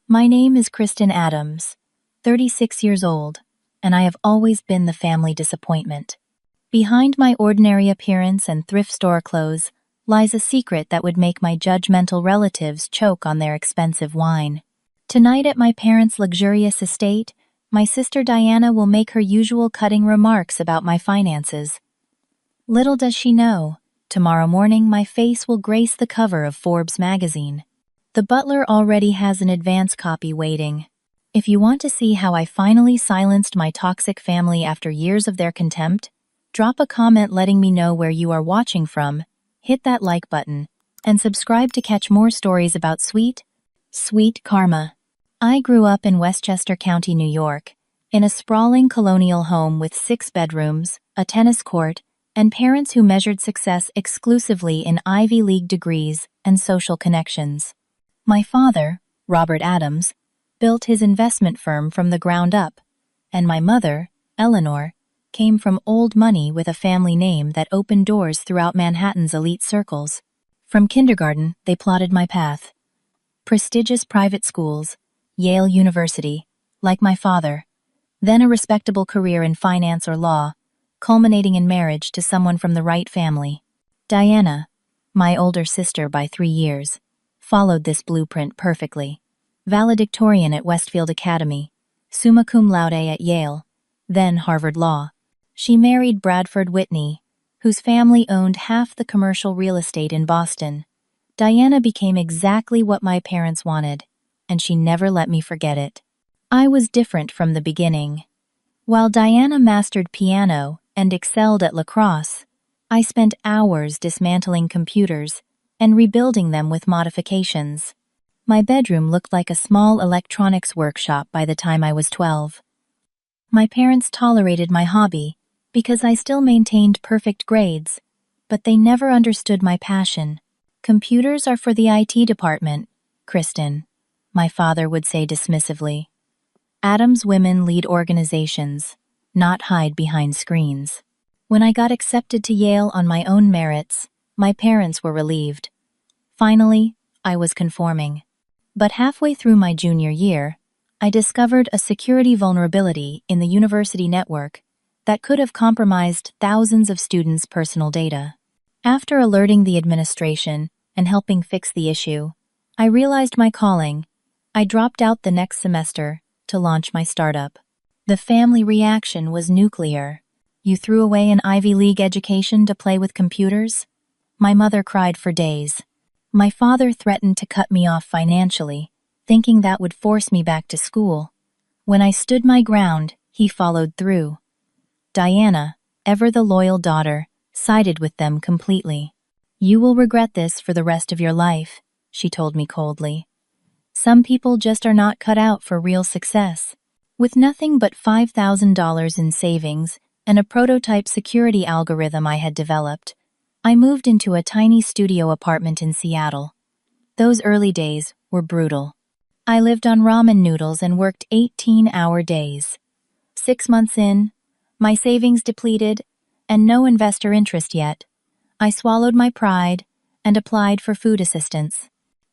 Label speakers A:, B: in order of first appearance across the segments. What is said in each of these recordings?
A: My name is Kristen Adams, 36 years old, and I have always been the family disappointment. Behind my ordinary appearance and thrift store clothes lies a secret that would make my judgmental relatives choke on their expensive wine. Tonight at my parents' luxurious estate, my sister Diana will make her usual cutting remarks about my finances. Little does she know, tomorrow morning my face will grace the cover of Forbes magazine. The butler already has an advance copy waiting. If you want to see how I finally silenced my toxic family after years of their contempt, drop a comment letting me know where you are watching from, hit that like button, and subscribe to catch more stories about sweet karma. I grew up in Westchester County, New York, in a sprawling colonial home with 6 bedrooms, a tennis court, and parents who measured success exclusively in Ivy League degrees and social connections. My father, Robert Adams, built his investment firm from the ground up, and my mother, Eleanor, came from old money with a family name that opened doors throughout Manhattan's elite circles. From kindergarten, they plotted my path. Prestigious private schools, Yale University, like my father, then a respectable career in finance or law, culminating in marriage to someone from the right family. Diana, my older sister by 3 years, followed this blueprint perfectly. Valedictorian at Westfield Academy, summa cum laude at Yale, then Harvard Law. She married Bradford Whitney, whose family owned half the commercial real estate in Boston. Diana became exactly what my parents wanted, and she never let me forget it. I was different from the beginning. While Diana mastered piano and excelled at lacrosse, I spent hours dismantling computers and rebuilding them with modifications. My bedroom looked like a small electronics workshop by the time I was 12. My parents tolerated my hobby because I still maintained perfect grades, but they never understood my passion. Computers are for the IT department, Kristen, my father would say dismissively. Adams women lead organizations, not hide behind screens. When I got accepted to Yale on my own merits, my parents were relieved. Finally, I was conforming. But halfway through my junior year, I discovered a security vulnerability in the university network that could have compromised thousands of students' personal data. After alerting the administration and helping fix the issue, I realized my calling. I dropped out the next semester to launch my startup. The family reaction was nuclear. You threw away an Ivy League education to play with computers? My mother cried for days. My father threatened to cut me off financially, thinking that would force me back to school. When I stood my ground, he followed through. Diana, ever the loyal daughter, sided with them completely. You will regret this for the rest of your life, she told me coldly. Some people just are not cut out for real success. With nothing but $5,000 in savings and a prototype security algorithm I had developed, I moved into a tiny studio apartment in Seattle. Those early days were brutal. I lived on ramen noodles and worked 18-hour days. 6 months in, my savings depleted, and no investor interest yet. I swallowed my pride and applied for food assistance.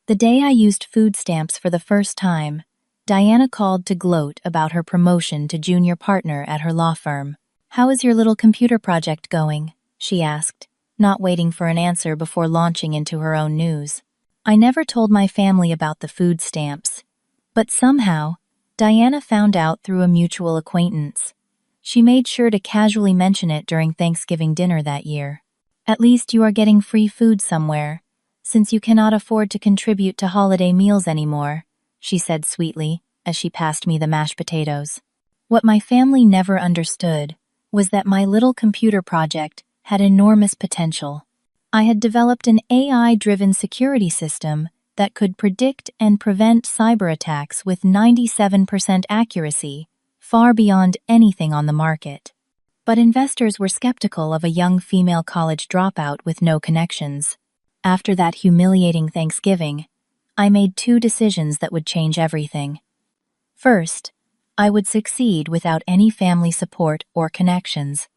A: The day I used food stamps for the first time, Diana called to gloat about her promotion to junior partner at her law firm. "How is your little computer project going?" she asked, not waiting for an answer before launching into her own news. I never told my family about the food stamps, but somehow, Diana found out through a mutual acquaintance. She made sure to casually mention it during Thanksgiving dinner that year. "At least you are getting free food somewhere, since you cannot afford to contribute to holiday meals anymore," she said sweetly as she passed me the mashed potatoes. What my family never understood was that my little computer project had enormous potential. I had developed an AI-driven security system that could predict and prevent cyber attacks with 97% accuracy, far beyond anything on the market. But investors were skeptical of a young female college dropout with no connections. After that humiliating Thanksgiving, I made 2 decisions that would change everything. First, I would succeed without any family support or connections.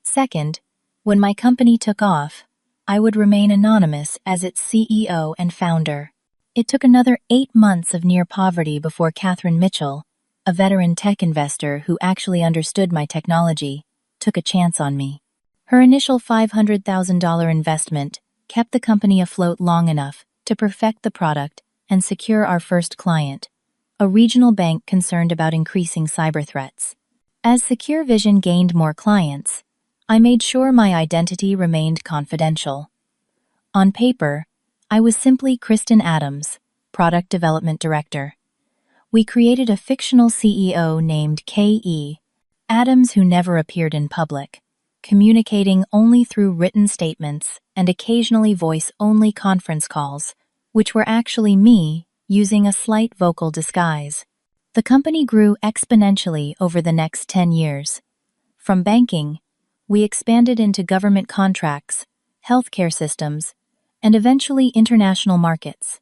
A: Second, when my company took off, I would remain anonymous as its CEO and founder. It took another 8 months of near poverty before Catherine Mitchell, a veteran tech investor who actually understood my technology, took a chance on me. Her initial $500,000 investment kept the company afloat long enough to perfect the product and secure our first client, a regional bank concerned about increasing cyber threats. As Secure Vision gained more clients, I made sure my identity remained confidential. On paper, I was simply Kristen Adams, Product Development Director. We created a fictional CEO named K.E. Adams who never appeared in public, communicating only through written statements and occasionally voice-only conference calls, which were actually me using a slight vocal disguise. The company grew exponentially over the next 10 years. From banking, we expanded into government contracts, healthcare systems, and eventually international markets.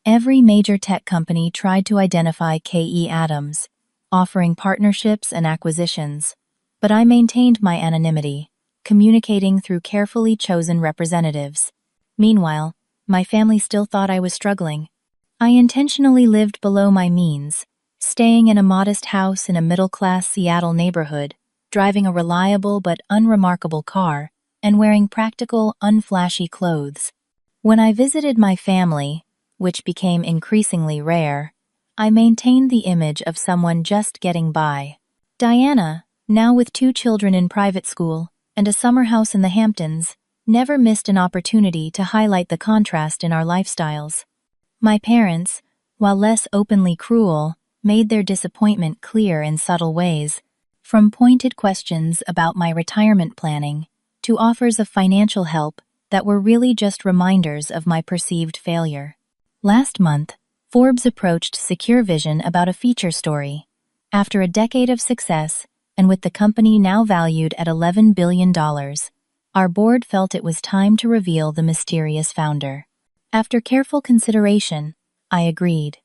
A: Every major tech company tried to identify K.E. Adams, offering partnerships and acquisitions, but I maintained my anonymity, communicating through carefully chosen representatives. Meanwhile, my family still thought I was struggling. I intentionally lived below my means, staying in a modest house in a middle-class Seattle neighborhood, driving a reliable but unremarkable car, and wearing practical, unflashy clothes. When I visited my family, which became increasingly rare, I maintained the image of someone just getting by. Diana, now with 2 children in private school and a summer house in the Hamptons, never missed an opportunity to highlight the contrast in our lifestyles. My parents, while less openly cruel, made their disappointment clear in subtle ways, from pointed questions about my retirement planning to offers of financial help that were really just reminders of my perceived failure. Last month, Forbes approached Secure Vision about a feature story. After a decade of success, and with the company now valued at $11 billion, our board felt it was time to reveal the mysterious founder. After careful consideration, I agreed.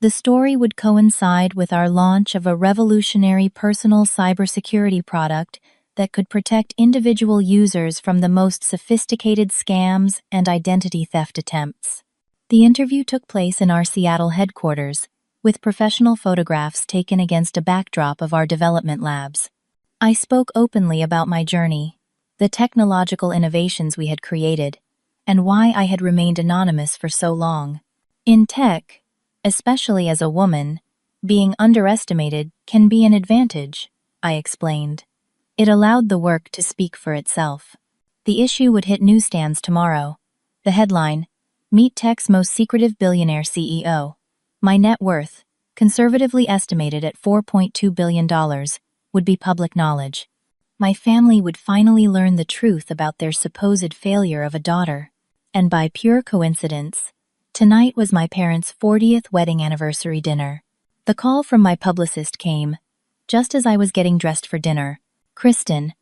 A: The story would coincide with our launch of a revolutionary personal cybersecurity product that could protect individual users from the most sophisticated scams and identity theft attempts. The interview took place in our Seattle headquarters, with professional photographs taken against a backdrop of our development labs. I spoke openly about my journey, the technological innovations we had created, and why I had remained anonymous for so long. In tech, especially as a woman, being underestimated can be an advantage, I explained. It allowed the work to speak for itself. The issue would hit newsstands tomorrow. The headline, Meet Tech's Most Secretive Billionaire CEO. My net worth, conservatively estimated at $4.2 billion, would be public knowledge. My family would finally learn the truth about their supposed failure of a daughter. And by pure coincidence, tonight was my parents' 40th wedding anniversary dinner. The call from my publicist came just as I was getting dressed for dinner. Kristen,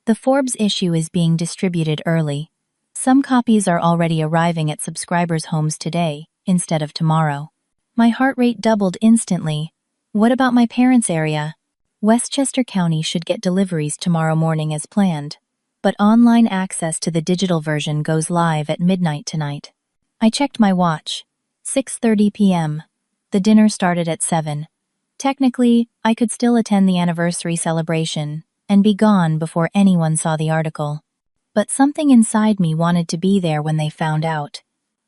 A: the Forbes issue is being distributed early. Some copies are already arriving at subscribers' homes today, instead of tomorrow. My heart rate doubled instantly. What about my parents' area? Westchester County should get deliveries tomorrow morning as planned, but online access to the digital version goes live at midnight tonight. I checked my watch. 6:30 p.m. The dinner started at 7. Technically, I could still attend the anniversary celebration and be gone before anyone saw the article. But something inside me wanted to be there when they found out.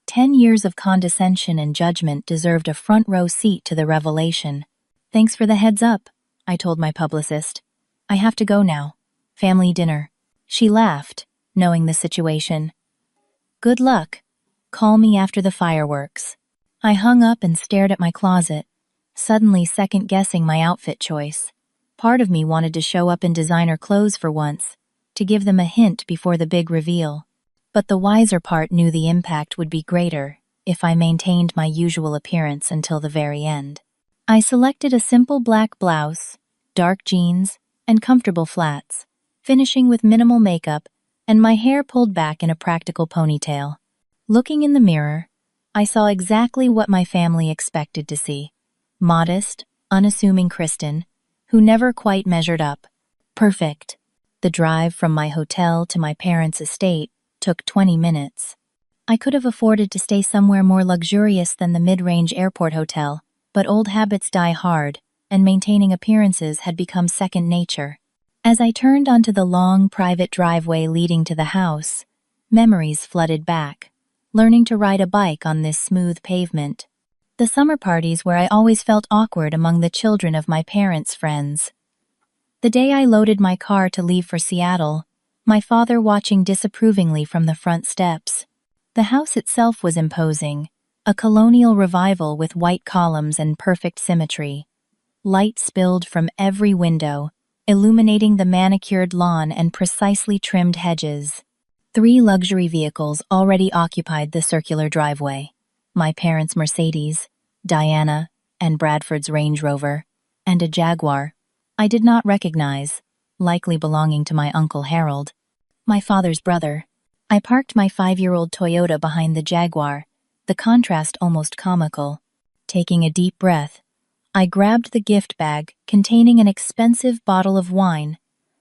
A: 10 years of condescension and judgment deserved a front-row seat to the revelation. Thanks for the heads up, I told my publicist. I have to go now. Family dinner. She laughed, knowing the situation. Good luck. Call me after the fireworks. I hung up and stared at my closet, suddenly second-guessing my outfit choice. Part of me wanted to show up in designer clothes for once, to give them a hint before the big reveal. But the wiser part knew the impact would be greater if I maintained my usual appearance until the very end. I selected a simple black blouse, dark jeans, and comfortable flats, finishing with minimal makeup and my hair pulled back in a practical ponytail. Looking in the mirror, I saw exactly what my family expected to see. Modest, unassuming Kristen, who never quite measured up. Perfect. The drive from my hotel to my parents' estate took 20 minutes. I could have afforded to stay somewhere more luxurious than the mid-range airport hotel, but old habits die hard, and maintaining appearances had become second nature. As I turned onto the long, private driveway leading to the house, memories flooded back, learning to ride a bike on this smooth pavement. The summer parties where I always felt awkward among the children of my parents' friends. The day I loaded my car to leave for Seattle, my father watching disapprovingly from the front steps. The house itself was imposing, a colonial revival with white columns and perfect symmetry. Light spilled from every window, illuminating the manicured lawn and precisely trimmed hedges. 3 luxury vehicles already occupied the circular driveway. My parents' Mercedes, Diana and Bradford's Range Rover, and a Jaguar I did not recognize, likely belonging to my Uncle Harold, my father's brother. I parked my 5-year-old Toyota behind the Jaguar, the contrast almost comical. Taking a deep breath, I grabbed the gift bag containing an expensive bottle of wine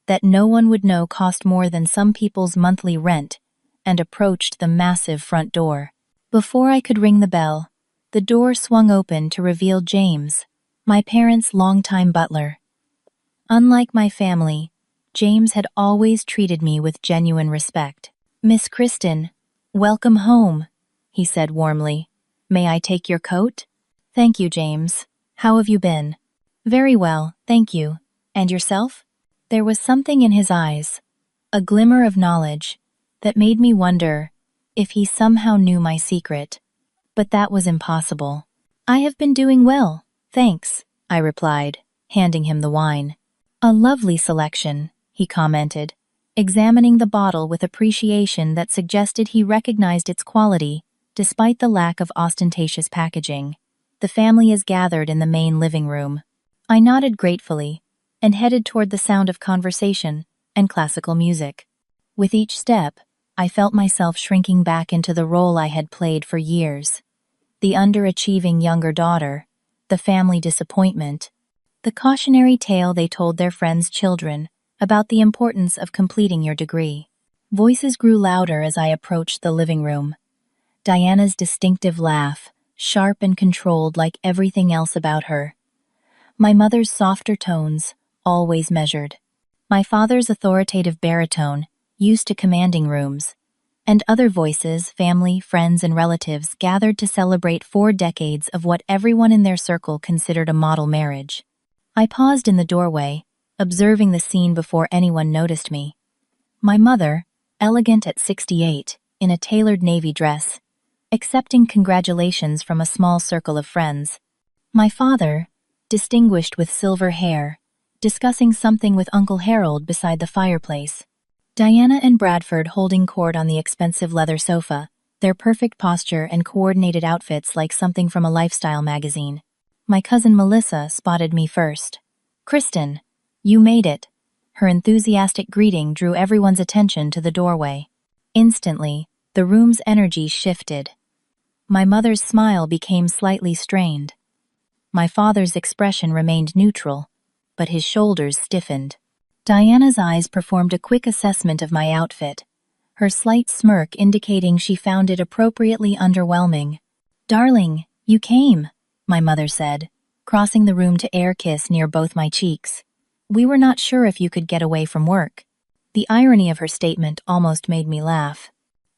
A: that no one would know cost more than some people's monthly rent, and approached the massive front door. Before I could ring the bell, the door swung open to reveal James, my parents' longtime butler. Unlike my family, James had always treated me with genuine respect. "Miss Kristen, welcome home," he said warmly. "May I take your coat?" "Thank you, James. How have you been?" "Very well, thank you. And yourself?" There was something in his eyes, a glimmer of knowledge, that made me wonder if he somehow knew my secret. But that was impossible. "I have been doing well, thanks," I replied, handing him the wine. "A lovely selection," he commented, examining the bottle with appreciation that suggested he recognized its quality, despite the lack of ostentatious packaging. "The family is gathered in the main living room." I nodded gratefully and headed toward the sound of conversation and classical music. With each step, I felt myself shrinking back into the role I had played for years. The underachieving younger daughter, the family disappointment, the cautionary tale they told their friends' children about the importance of completing your degree. Voices grew louder as I approached the living room. Diana's distinctive laugh, sharp and controlled like everything else about her. My mother's softer tones, always measured. My father's authoritative baritone, used to commanding rooms. And other voices, family, friends, and relatives gathered to celebrate 4 decades of what everyone in their circle considered a model marriage. I paused in the doorway, observing the scene before anyone noticed me. My mother, elegant at 68, in a tailored navy dress, accepting congratulations from a small circle of friends. My father, distinguished with silver hair, discussing something with Uncle Harold beside the fireplace. Diana and Bradford holding court on the expensive leather sofa, their perfect posture and coordinated outfits like something from a lifestyle magazine. My cousin Melissa spotted me first. "Kristen, you made it." Her enthusiastic greeting drew everyone's attention to the doorway. Instantly, the room's energy shifted. My mother's smile became slightly strained. My father's expression remained neutral, but his shoulders stiffened. Diana's eyes performed a quick assessment of my outfit, her slight smirk indicating she found it appropriately underwhelming. "Darling, you came," my mother said, crossing the room to air kiss near both my cheeks. "We were not sure if you could get away from work." The irony of her statement almost made me laugh.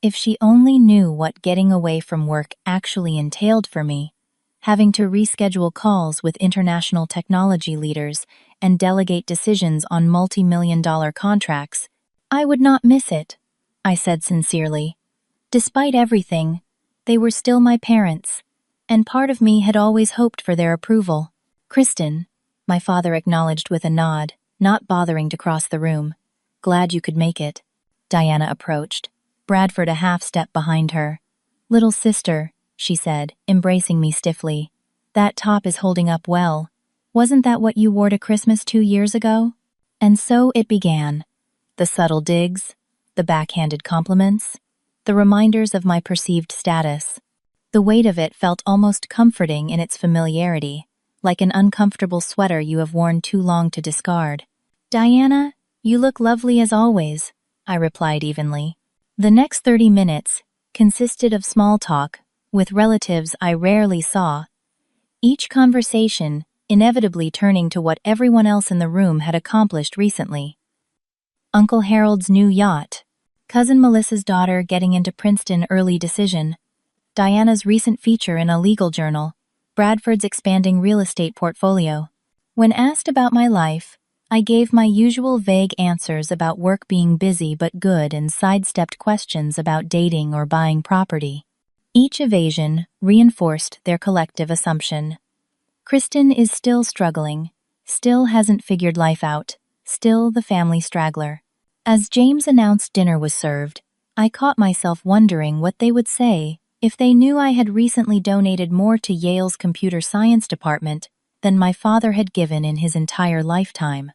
A: If she only knew what getting away from work actually entailed for me, having to reschedule calls with international technology leaders and delegate decisions on multi-million-dollar contracts, I would not miss it, I said sincerely. Despite everything, they were still my parents, and part of me had always hoped for their approval. "Kristen," my father acknowledged with a nod, not bothering to cross the room. "Glad you could make it." Diana approached, Bradford a half-step behind her. "Little sister," she said, embracing me stiffly. "That top is holding up well. Wasn't that what you wore to Christmas 2 years ago?" And so it began. The subtle digs, the backhanded compliments, the reminders of my perceived status. The weight of it felt almost comforting in its familiarity, like an uncomfortable sweater you have worn too long to discard. "Diana, you look lovely as always," I replied evenly. The next 30 minutes, consisted of small talk with relatives I rarely saw, each conversation inevitably turning to what everyone else in the room had accomplished recently. Uncle Harold's new yacht, Cousin Melissa's daughter getting into Princeton early decision, Diana's recent feature in a legal journal, Bradford's expanding real estate portfolio. When asked about my life, I gave my usual vague answers about work being busy but good and sidestepped questions about dating or buying property. Each evasion reinforced their collective assumption. Kristen is still struggling, still hasn't figured life out, still the family straggler. As James announced dinner was served, I caught myself wondering what they would say if they knew I had recently donated more to Yale's computer science department than my father had given in his entire lifetime.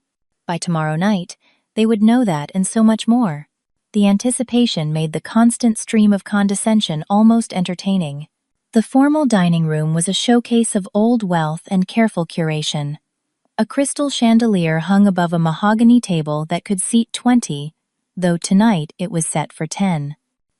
A: By tomorrow night, they would know that and so much more. The anticipation made the constant stream of condescension almost entertaining. The formal dining room was a showcase of old wealth and careful curation. A crystal chandelier hung above a mahogany table that could seat 20, though tonight it was set for 10.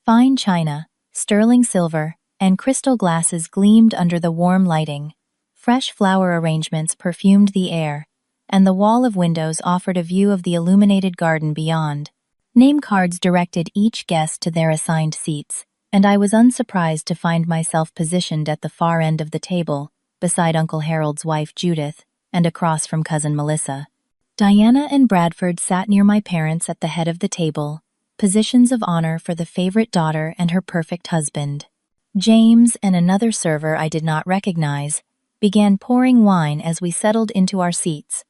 A: Fine china, sterling silver, and crystal glasses gleamed under the warm lighting. Fresh flower arrangements perfumed the air, and the wall of windows offered a view of the illuminated garden beyond. Name cards directed each guest to their assigned seats, and I was unsurprised to find myself positioned at the far end of the table, beside Uncle Harold's wife Judith, and across from Cousin Melissa. Diana and Bradford sat near my parents at the head of the table, positions of honor for the favorite daughter and her perfect husband. James and another server I did not recognize began pouring wine as we settled into our seats.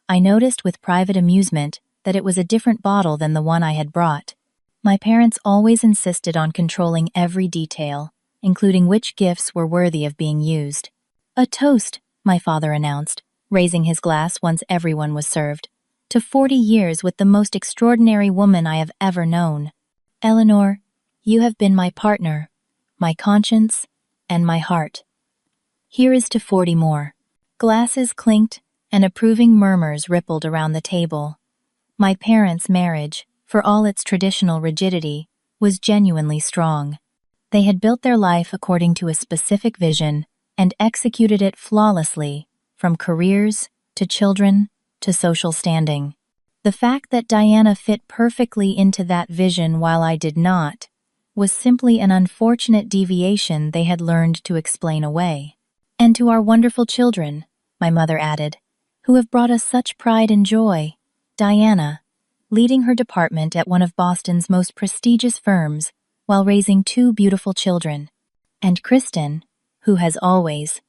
A: I noticed with private amusement that it was a different bottle than the one I had brought. My parents always insisted on controlling every detail, including which gifts were worthy of being used. "A toast," my father announced, raising his glass once everyone was served, "to 40 years with the most extraordinary woman I have ever known. Eleanor, you have been my partner, my conscience, and my heart. Here is to 40 more." Glasses clinked, and approving murmurs rippled around the table. My parents' marriage, for all its traditional rigidity, was genuinely strong. They had built their life according to a specific vision and executed it flawlessly, from careers to children to social standing. The fact that Diana fit perfectly into that vision while I did not was simply an unfortunate deviation they had learned to explain away. "And to our wonderful children," my mother added, "who have brought us such pride and joy. Diana, leading her department at one of Boston's most prestigious firms while raising 2 beautiful children. And Kristen, who has always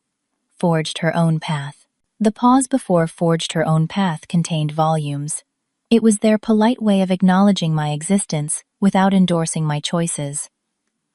A: forged her own path." The pause before "forged her own path" contained volumes. It was their polite way of acknowledging my existence without endorsing my choices.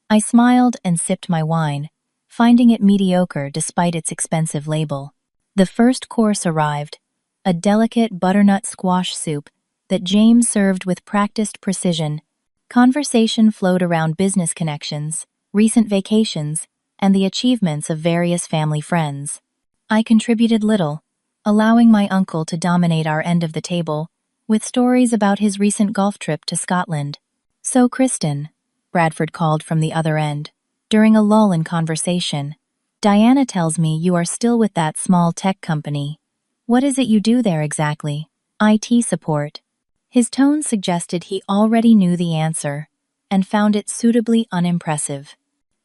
A: I smiled and sipped my wine, finding it mediocre despite its expensive label. The first course arrived, a delicate butternut squash soup that James served with practiced precision. Conversation flowed around business connections, recent vacations, and the achievements of various family friends. I contributed little, allowing my uncle to dominate our end of the table with stories about his recent golf trip to Scotland. "So, Kristen," Bradford called from the other end, during a lull in conversation, "Diana tells me you are still with that small tech company. What is it you do there exactly?" "IT support." His tone suggested he already knew the answer and found it suitably unimpressive.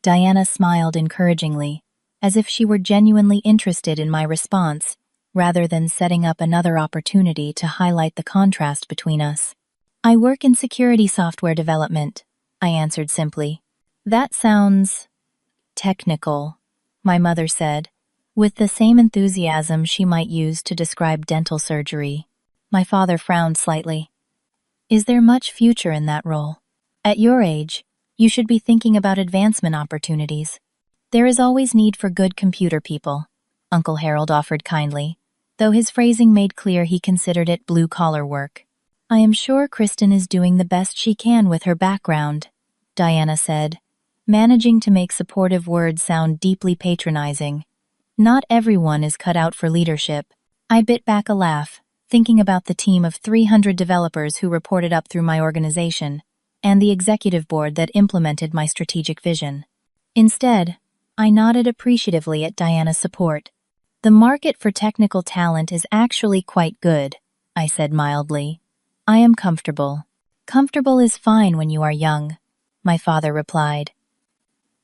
A: Diana smiled encouragingly, as if she were genuinely interested in my response, rather than setting up another opportunity to highlight the contrast between us. "I work in security software development," I answered simply. "That sounds technical," my mother said, with the same enthusiasm she might use to describe dental surgery. My father frowned slightly. "Is there much future in that role? At your age, you should be thinking about advancement opportunities." "There is always need for good computer people," Uncle Harold offered kindly, though his phrasing made clear he considered it blue-collar work. "I am sure Kristen is doing the best she can with her background," Diana said, managing to make supportive words sound deeply patronizing. "Not everyone is cut out for leadership." I bit back a laugh, thinking about the team of 300 developers who reported up through my organization, and the executive board that implemented my strategic vision. Instead, I nodded appreciatively at Diana's support. "The market for technical talent is actually quite good," I said mildly. "I am comfortable." "Comfortable is fine when you are young," my father replied.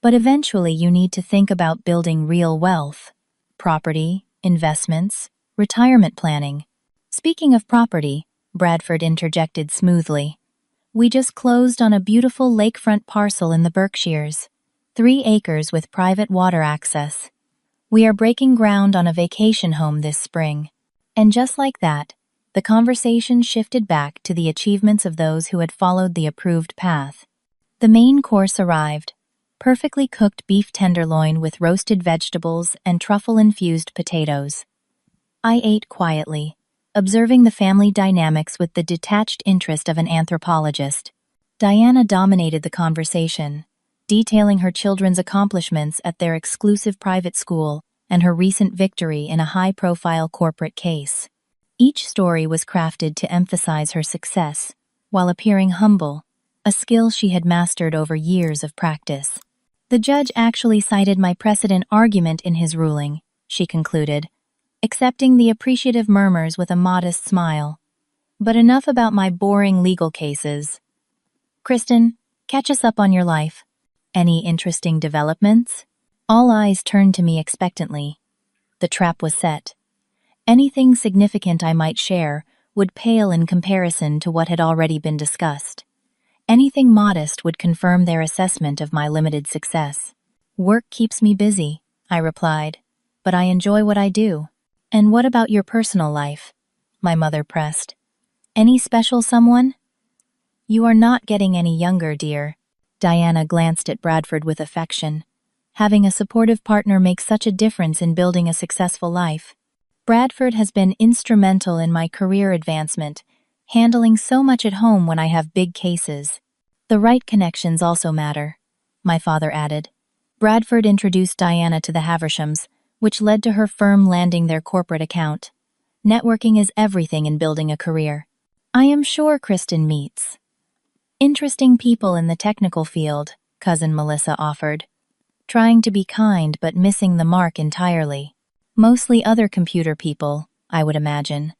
A: "But eventually you need to think about building real wealth. Property, investments, retirement planning." "Speaking of property," Bradford interjected smoothly, "we just closed on a beautiful lakefront parcel in the Berkshires. 3 acres with private water access. We are breaking ground on a vacation home this spring." And just like that, the conversation shifted back to the achievements of those who had followed the approved path. The main course arrived: perfectly cooked beef tenderloin with roasted vegetables and truffle-infused potatoes. I ate quietly, observing the family dynamics with the detached interest of an anthropologist. Diana dominated the conversation, detailing her children's accomplishments at their exclusive private school and her recent victory in a high-profile corporate case. Each story was crafted to emphasize her success, while appearing humble, a skill she had mastered over years of practice. "The judge actually cited my precedent argument in his ruling," she concluded, accepting the appreciative murmurs with a modest smile. "But enough about my boring legal cases. Kristen, catch us up on your life. Any interesting developments?" All eyes turned to me expectantly. The trap was set. Anything significant I might share would pale in comparison to what had already been discussed. Anything modest would confirm their assessment of my limited success. "Work keeps me busy," I replied, "but I enjoy what I do." "And what about your personal life?" my mother pressed. "Any special someone?" "You are not getting any younger, dear." Diana glanced at Bradford with affection. "Having a supportive partner makes such a difference in building a successful life. Bradford has been instrumental in my career advancement, handling so much at home when I have big cases. The right connections also matter," my father added. Bradford introduced Diana to the Havershams, which led to her firm landing their corporate account. "Networking is everything in building a career. I am sure Kristen meets interesting people in the technical field," cousin Melissa offered, trying to be kind but missing the mark entirely. "Mostly other computer people, I would imagine,"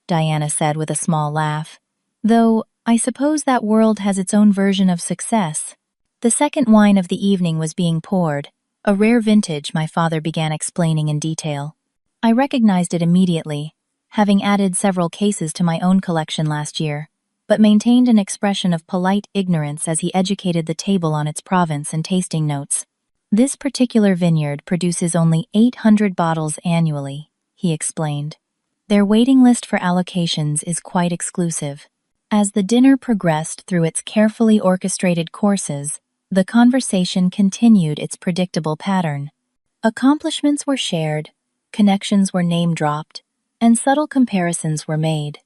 A: Diana said with a small laugh. "Though, I suppose that world has its own version of success." The second wine of the evening was being poured, a rare vintage my father began explaining in detail. I recognized it immediately, having added several cases to my own collection last year, but maintained an expression of polite ignorance as he educated the table on its province and tasting notes. "This particular vineyard produces only 800 bottles annually," he explained. "Their waiting list for allocations is quite exclusive." As the dinner progressed through its carefully orchestrated courses, the conversation continued its predictable pattern. Accomplishments were shared, connections were name-dropped, and subtle comparisons were made.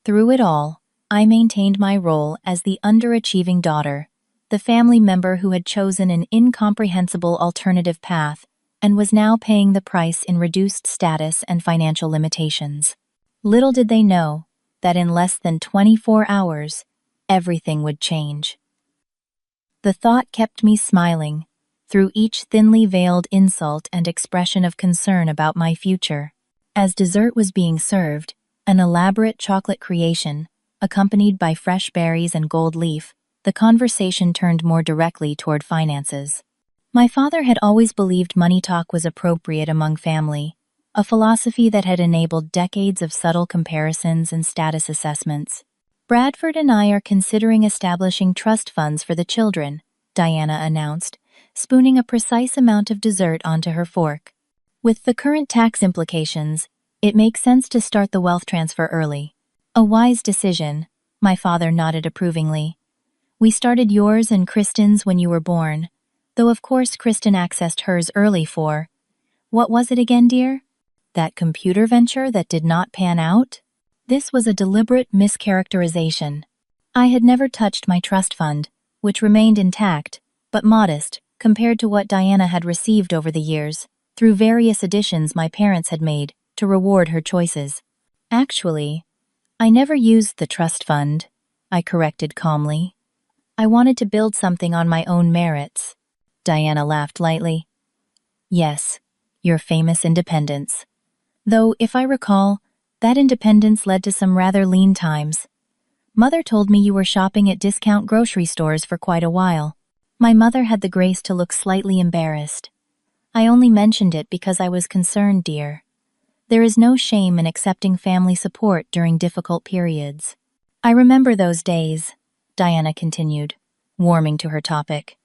A: Through it all, I maintained my role as the underachieving daughter, the family member who had chosen an incomprehensible alternative path and was now paying the price in reduced status and financial limitations. Little did they know that in less than 24 hours, everything would change. The thought kept me smiling through each thinly veiled insult and expression of concern about my future. As dessert was being served, an elaborate chocolate creation, accompanied by fresh berries and gold leaf, the conversation turned more directly toward finances. My father had always believed money talk was appropriate among family, a philosophy that had enabled decades of subtle comparisons and status assessments. "Bradford and I are considering establishing trust funds for the children," Diana announced, spooning a precise amount of dessert onto her fork. "With the current tax implications, it makes sense to start the wealth transfer early." "A wise decision," my father nodded approvingly. "We started yours and Kristen's when you were born, though of course Kristen accessed hers early for— what was it again, dear? That computer venture that did not pan out?" This was a deliberate mischaracterization. I had never touched my trust fund, which remained intact, but modest, compared to what Diana had received over the years, through various additions my parents had made to reward her choices. "Actually, I never used the trust fund," I corrected calmly. I wanted to build something on my own merits. Diana laughed lightly. Yes, your famous independence. Though, if I recall, that independence led to some rather lean times. Mother told me you were shopping at discount grocery stores for quite a while. My mother had the grace to look slightly embarrassed. I only mentioned it because I was concerned, dear. There is no shame in accepting family support during difficult periods. I remember those days, Diana continued, warming to her topic.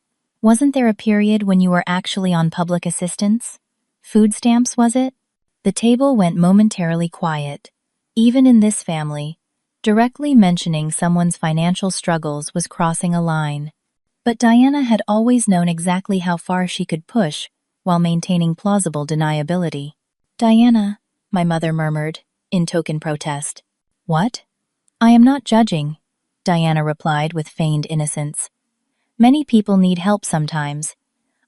A: Wasn't there a period when you were actually on public assistance? Food stamps, was it? The table went momentarily quiet. Even in this family, directly mentioning someone's financial struggles was crossing a line. But Diana had always known exactly how far she could push while maintaining plausible deniability. Diana, my mother murmured, in token protest. What? I am not judging, Diana replied with feigned innocence. Many people need help sometimes.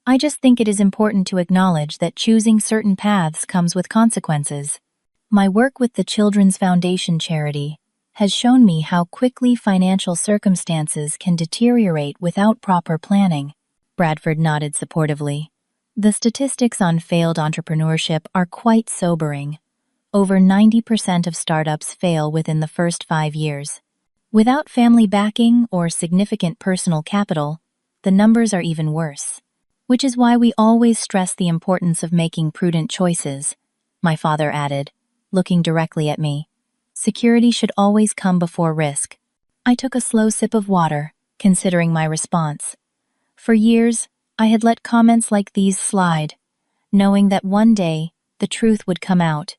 A: I just think it is important to acknowledge that choosing certain paths comes with consequences. My work with the Children's Foundation charity has shown me how quickly financial circumstances can deteriorate without proper planning. Bradford nodded supportively. The statistics on failed entrepreneurship are quite sobering. Over 90% of startups fail within the first 5 years. Without family backing or significant personal capital, the numbers are even worse. Which is why we always stress the importance of making prudent choices, my father added, looking directly at me. Security should always come before risk. I took a slow sip of water, considering my response. For years, I had let comments like these slide, knowing that one day the truth would come out.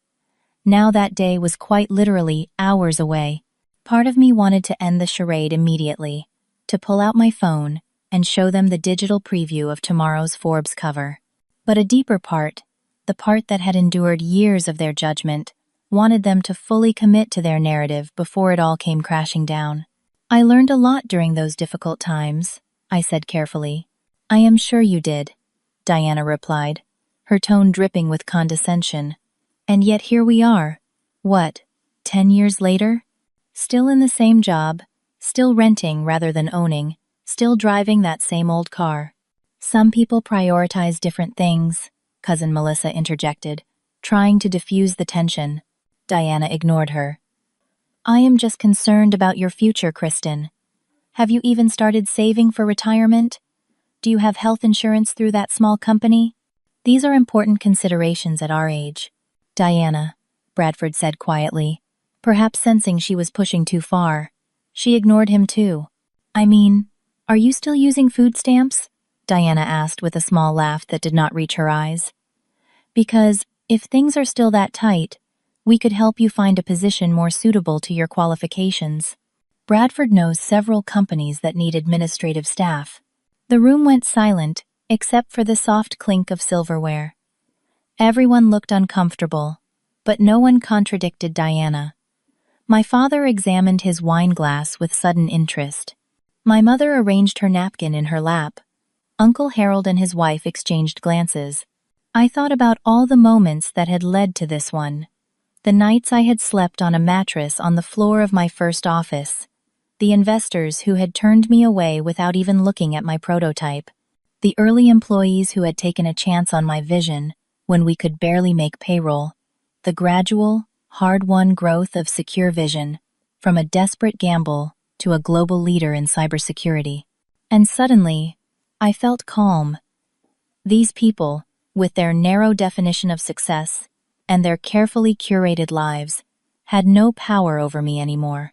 A: Now that day was quite literally hours away. Part of me wanted to end the charade immediately, to pull out my phone and show them the digital preview of tomorrow's Forbes cover. But a deeper part, the part that had endured years of their judgment, wanted them to fully commit to their narrative before it all came crashing down. I learned a lot during those difficult times, I said carefully. I am sure you did, Diana replied, her tone dripping with condescension. And yet here we are. What, 10 years later? Still in the same job, still renting rather than owning, still driving that same old car. Some people prioritize different things, Cousin Melissa interjected, trying to diffuse the tension. Diana ignored her. I am just concerned about your future, Kristen. Have you even started saving for retirement? Do you have health insurance through that small company? These are important considerations at our age. Diana, Bradford said quietly, perhaps sensing she was pushing too far. She ignored him too. I mean, are you still using food stamps? Diana asked with a small laugh that did not reach her eyes. Because, if things are still that tight, we could help you find a position more suitable to your qualifications. Bradford knows several companies that need administrative staff. The room went silent, except for the soft clink of silverware. Everyone looked uncomfortable, but no one contradicted Diana. My father examined his wine glass with sudden interest. My mother arranged her napkin in her lap. Uncle Harold and his wife exchanged glances. I thought about all the moments that had led to this one. The nights I had slept on a mattress on the floor of my first office. The investors who had turned me away without even looking at my prototype. The early employees who had taken a chance on my vision when we could barely make payroll. The gradual, hard-won growth of Secure Vision, from a desperate gamble to a global leader in cybersecurity. And suddenly, I felt calm. These people, with their narrow definition of success and their carefully curated lives, had no power over me anymore.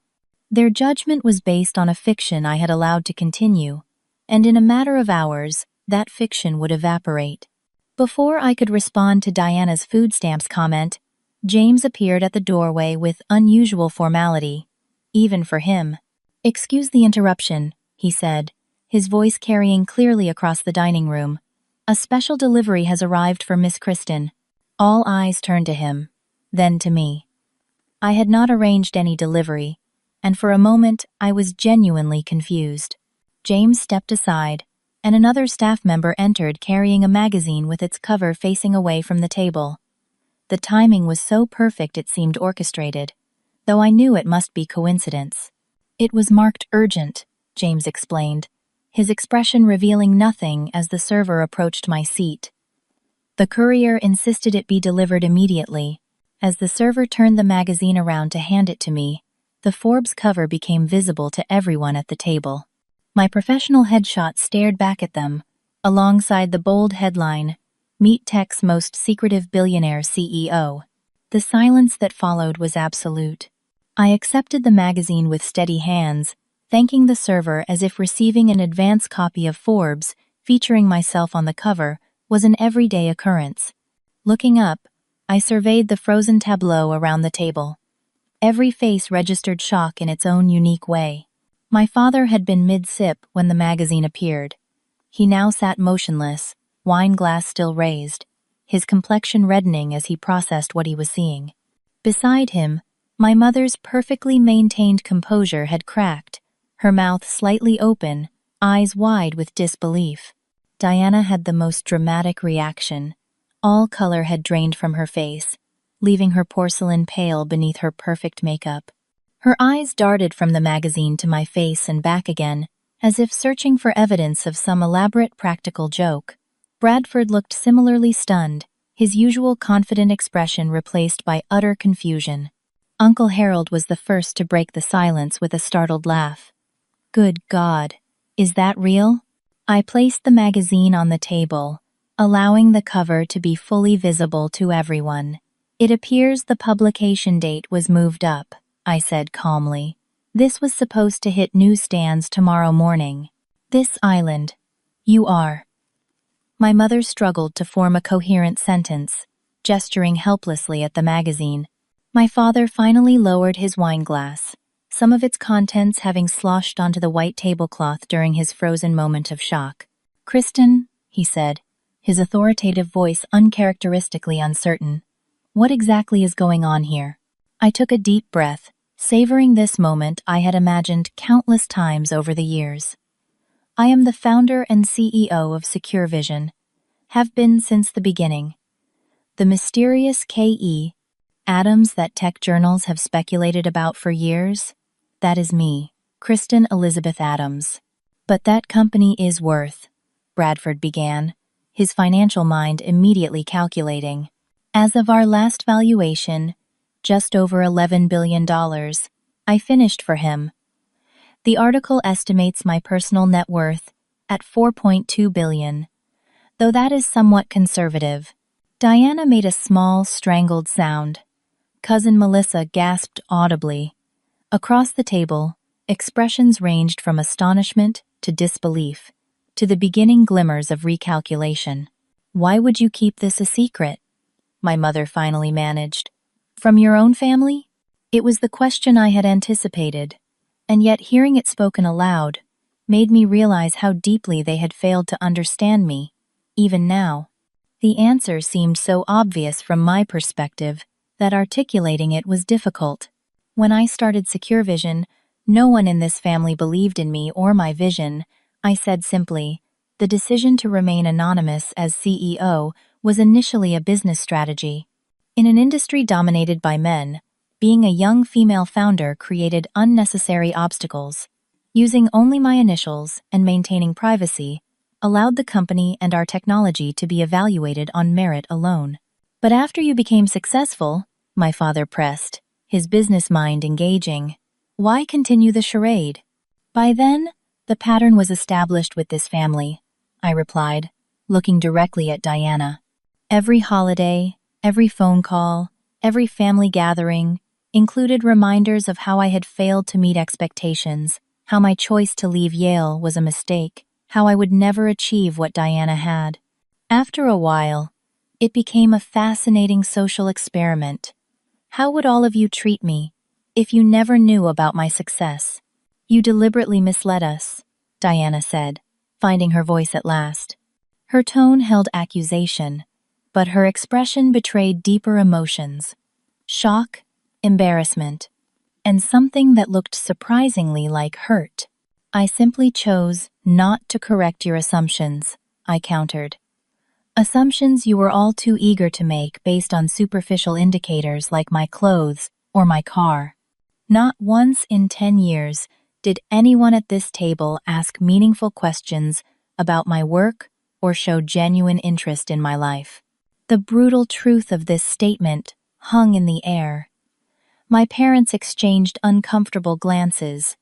A: Their judgment was based on a fiction I had allowed to continue, and in a matter of hours, that fiction would evaporate. Before I could respond to Diana's food stamps comment, James appeared at the doorway with unusual formality, even for him. Excuse the interruption, he said, his voice carrying clearly across the dining room. A special delivery has arrived for Miss Kristen. All eyes turned to him, then to me. I had not arranged any delivery, and for a moment I was genuinely confused. James stepped aside, and another staff member entered carrying a magazine with its cover facing away from the table. The timing was so perfect it seemed orchestrated, though I knew it must be coincidence. It was marked urgent, James explained, his expression revealing nothing as the server approached my seat. The courier insisted it be delivered immediately. As the server turned the magazine around to hand it to me, the Forbes cover became visible to everyone at the table. My professional headshot stared back at them, alongside the bold headline, "Meet Tech's Most Secretive Billionaire CEO." The silence that followed was absolute. I accepted the magazine with steady hands, thanking the server as if receiving an advance copy of Forbes, featuring myself on the cover, was an everyday occurrence. Looking up, I surveyed the frozen tableau around the table. Every face registered shock in its own unique way. My father had been mid-sip when the magazine appeared. He now sat motionless, wine glass still raised, his complexion reddening as he processed what he was seeing. Beside him, my mother's perfectly maintained composure had cracked, her mouth slightly open, eyes wide with disbelief. Diana had the most dramatic reaction. All color had drained from her face, leaving her porcelain pale beneath her perfect makeup. Her eyes darted from the magazine to my face and back again, as if searching for evidence of some elaborate practical joke. Bradford looked similarly stunned, his usual confident expression replaced by utter confusion. Uncle Harold was the first to break the silence with a startled laugh. "Good God, is that real?" I placed the magazine on the table, allowing the cover to be fully visible to everyone. "It appears the publication date was moved up," I said calmly. "This was supposed to hit newsstands tomorrow morning." "This island. You are." My mother struggled to form a coherent sentence, gesturing helplessly at the magazine. My father finally lowered his wine glass, some of its contents having sloshed onto the white tablecloth during his frozen moment of shock. "Kristen," he said, his authoritative voice uncharacteristically uncertain, "what exactly is going on here?" I took a deep breath, savoring this moment I had imagined countless times over the years. "I am the founder and CEO of Secure Vision, have been since the beginning. The mysterious K.E. Adams that tech journals have speculated about for years, that is me, Kristen Elizabeth Adams. But that company is worth," Bradford began, his financial mind immediately calculating. "As of our last valuation, just over $11 billion, I finished for him. The article estimates my personal net worth at $4.2 billion, though that is somewhat conservative." Diana made a small, strangled sound. Cousin Melissa gasped audibly. Across the table, expressions ranged from astonishment to disbelief, to the beginning glimmers of recalculation. "Why would you keep this a secret?" my mother finally managed. "From your own family?" It was the question I had anticipated, and yet hearing it spoken aloud made me realize how deeply they had failed to understand me, even now. The answer seemed so obvious from my perspective that articulating it was difficult. When I started Secure Vision, no one in this family believed in me or my vision. I said simply, "The decision to remain anonymous as CEO was initially a business strategy. In an industry dominated by men, being a young female founder created unnecessary obstacles. Using only my initials and maintaining privacy allowed the company and our technology to be evaluated on merit alone." "But after you became successful," my father pressed, his business mind engaging, "why continue the charade?" "By then, the pattern was established with this family," I replied, looking directly at Diana. Every holiday, every phone call, every family gathering included reminders of how I had failed to meet expectations, how my choice to leave Yale was a mistake, how I would never achieve what Diana had. After a while, it became a fascinating social experiment. How would all of you treat me if you never knew about my success? "You deliberately misled us," Diana said, finding her voice at last. Her tone held accusation, but her expression betrayed deeper emotions: shock, embarrassment, and something that looked surprisingly like hurt. "I simply chose not to correct your assumptions," I countered. "Assumptions you were all too eager to make based on superficial indicators like my clothes or my car. Not once in 10 years Did anyone at this table ask meaningful questions about my work or show genuine interest in my life? The brutal truth of this statement hung in the air. My parents exchanged uncomfortable glances,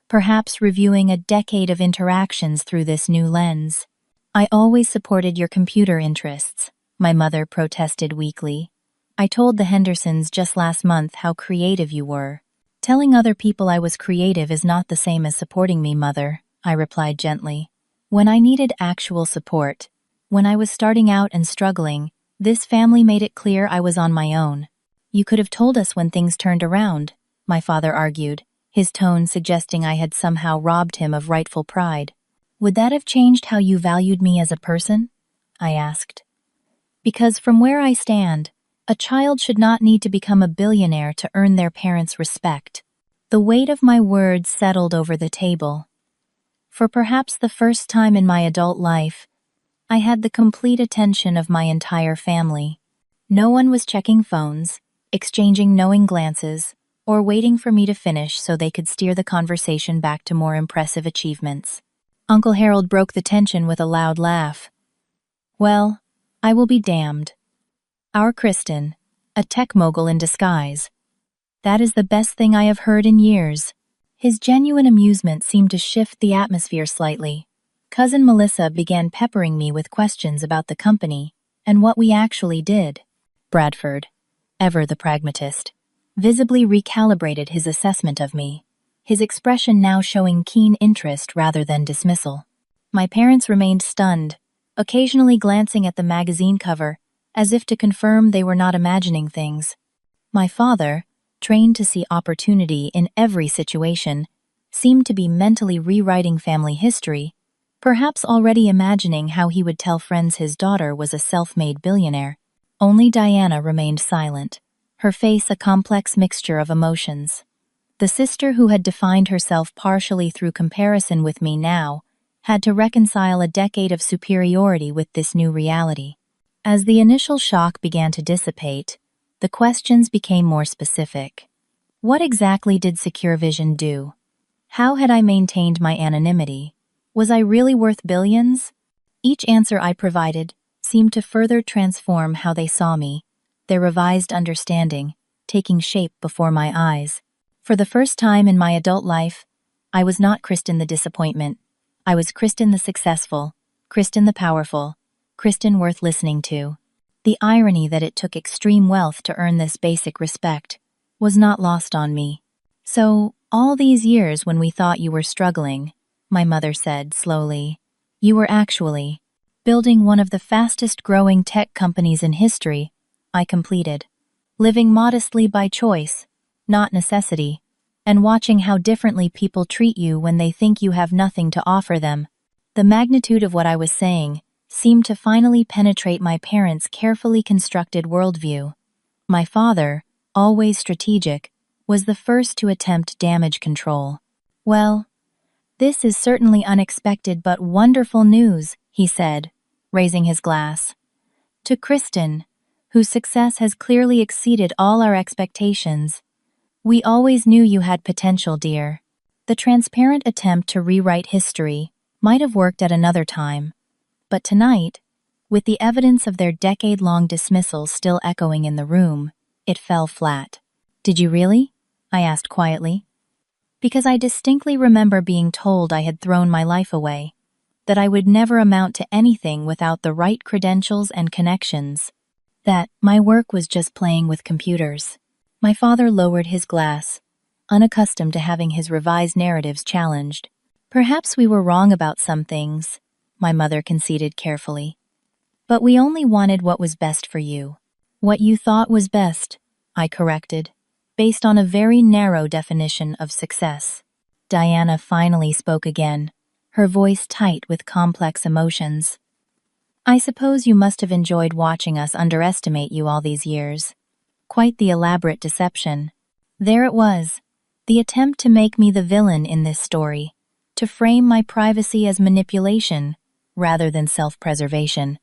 A: perhaps reviewing a decade of interactions through this new lens. "I always supported your computer interests," my mother protested weakly. "I told the Hendersons just last month how creative you were." "Telling other people I was creative is not the same as supporting me, Mother," I replied gently. "When I needed actual support, when I was starting out and struggling, this family made it clear I was on my own." "You could have told us when things turned around," my father argued, his tone suggesting I had somehow robbed him of rightful pride. "Would that have changed how you valued me as a person?" I asked. "Because from where I stand, a child should not need to become a billionaire to earn their parents' respect." The weight of my words settled over the table. For perhaps the first time in my adult life, I had the complete attention of my entire family. No one was checking phones, exchanging knowing glances, or waiting for me to finish so they could steer the conversation back to more impressive achievements. Uncle Harold broke the tension with a loud laugh. "Well, I will be damned. Our Kristen, a tech mogul in disguise. That is the best thing I have heard in years." His genuine amusement seemed to shift the atmosphere slightly. Cousin Melissa began peppering me with questions about the company and what we actually did. Bradford, ever the pragmatist, visibly recalibrated his assessment of me, his expression now showing keen interest rather than dismissal. My parents remained stunned, occasionally glancing at the magazine cover as if to confirm they were not imagining things. My father, trained to see opportunity in every situation, seemed to be mentally rewriting family history, perhaps already imagining how he would tell friends his daughter was a self-made billionaire. Only Diana remained silent, her face a complex mixture of emotions. The sister who had defined herself partially through comparison with me now had to reconcile a decade of superiority with this new reality. As the initial shock began to dissipate, the questions became more specific. What exactly did Secure Vision do? How had I maintained my anonymity? Was I really worth billions? Each answer I provided seemed to further transform how they saw me, their revised understanding taking shape before my eyes. For the first time in my adult life, I was not Kristen the disappointment. I was Kristen the successful, Kristen the powerful, Kristen worth listening to. The irony that it took extreme wealth to earn this basic respect was not lost on me. "So, all these years when we thought you were struggling," my mother said slowly, "you were actually building one of the fastest-growing tech companies in history," I completed. "Living modestly by choice, not necessity, and watching how differently people treat you when they think you have nothing to offer them." The magnitude of what I was saying seemed to finally penetrate my parents' carefully constructed worldview. My father, always strategic, was the first to attempt damage control. "Well, this is certainly unexpected but wonderful news," he said, raising his glass. "To Kristen, whose success has clearly exceeded all our expectations. We always knew you had potential, dear." The transparent attempt to rewrite history might have worked at another time, but tonight, with the evidence of their decade-long dismissals still echoing in the room, it fell flat. "Did you really?" I asked quietly. Because I distinctly remember being told I had thrown my life away, that I would never amount to anything without the right credentials and connections, that my work was just playing with computers. My father lowered his glass, unaccustomed to having his revised narratives challenged. "Perhaps we were wrong about some things," my mother conceded carefully. "But we only wanted what was best for you." "What you thought was best," I corrected, based on a very narrow definition of success. Diana finally spoke again, her voice tight with complex emotions. "I suppose you must have enjoyed watching us underestimate you all these years. Quite the elaborate deception. There it was, the attempt to make me the villain in this story, to frame my privacy as manipulation rather than self-preservation."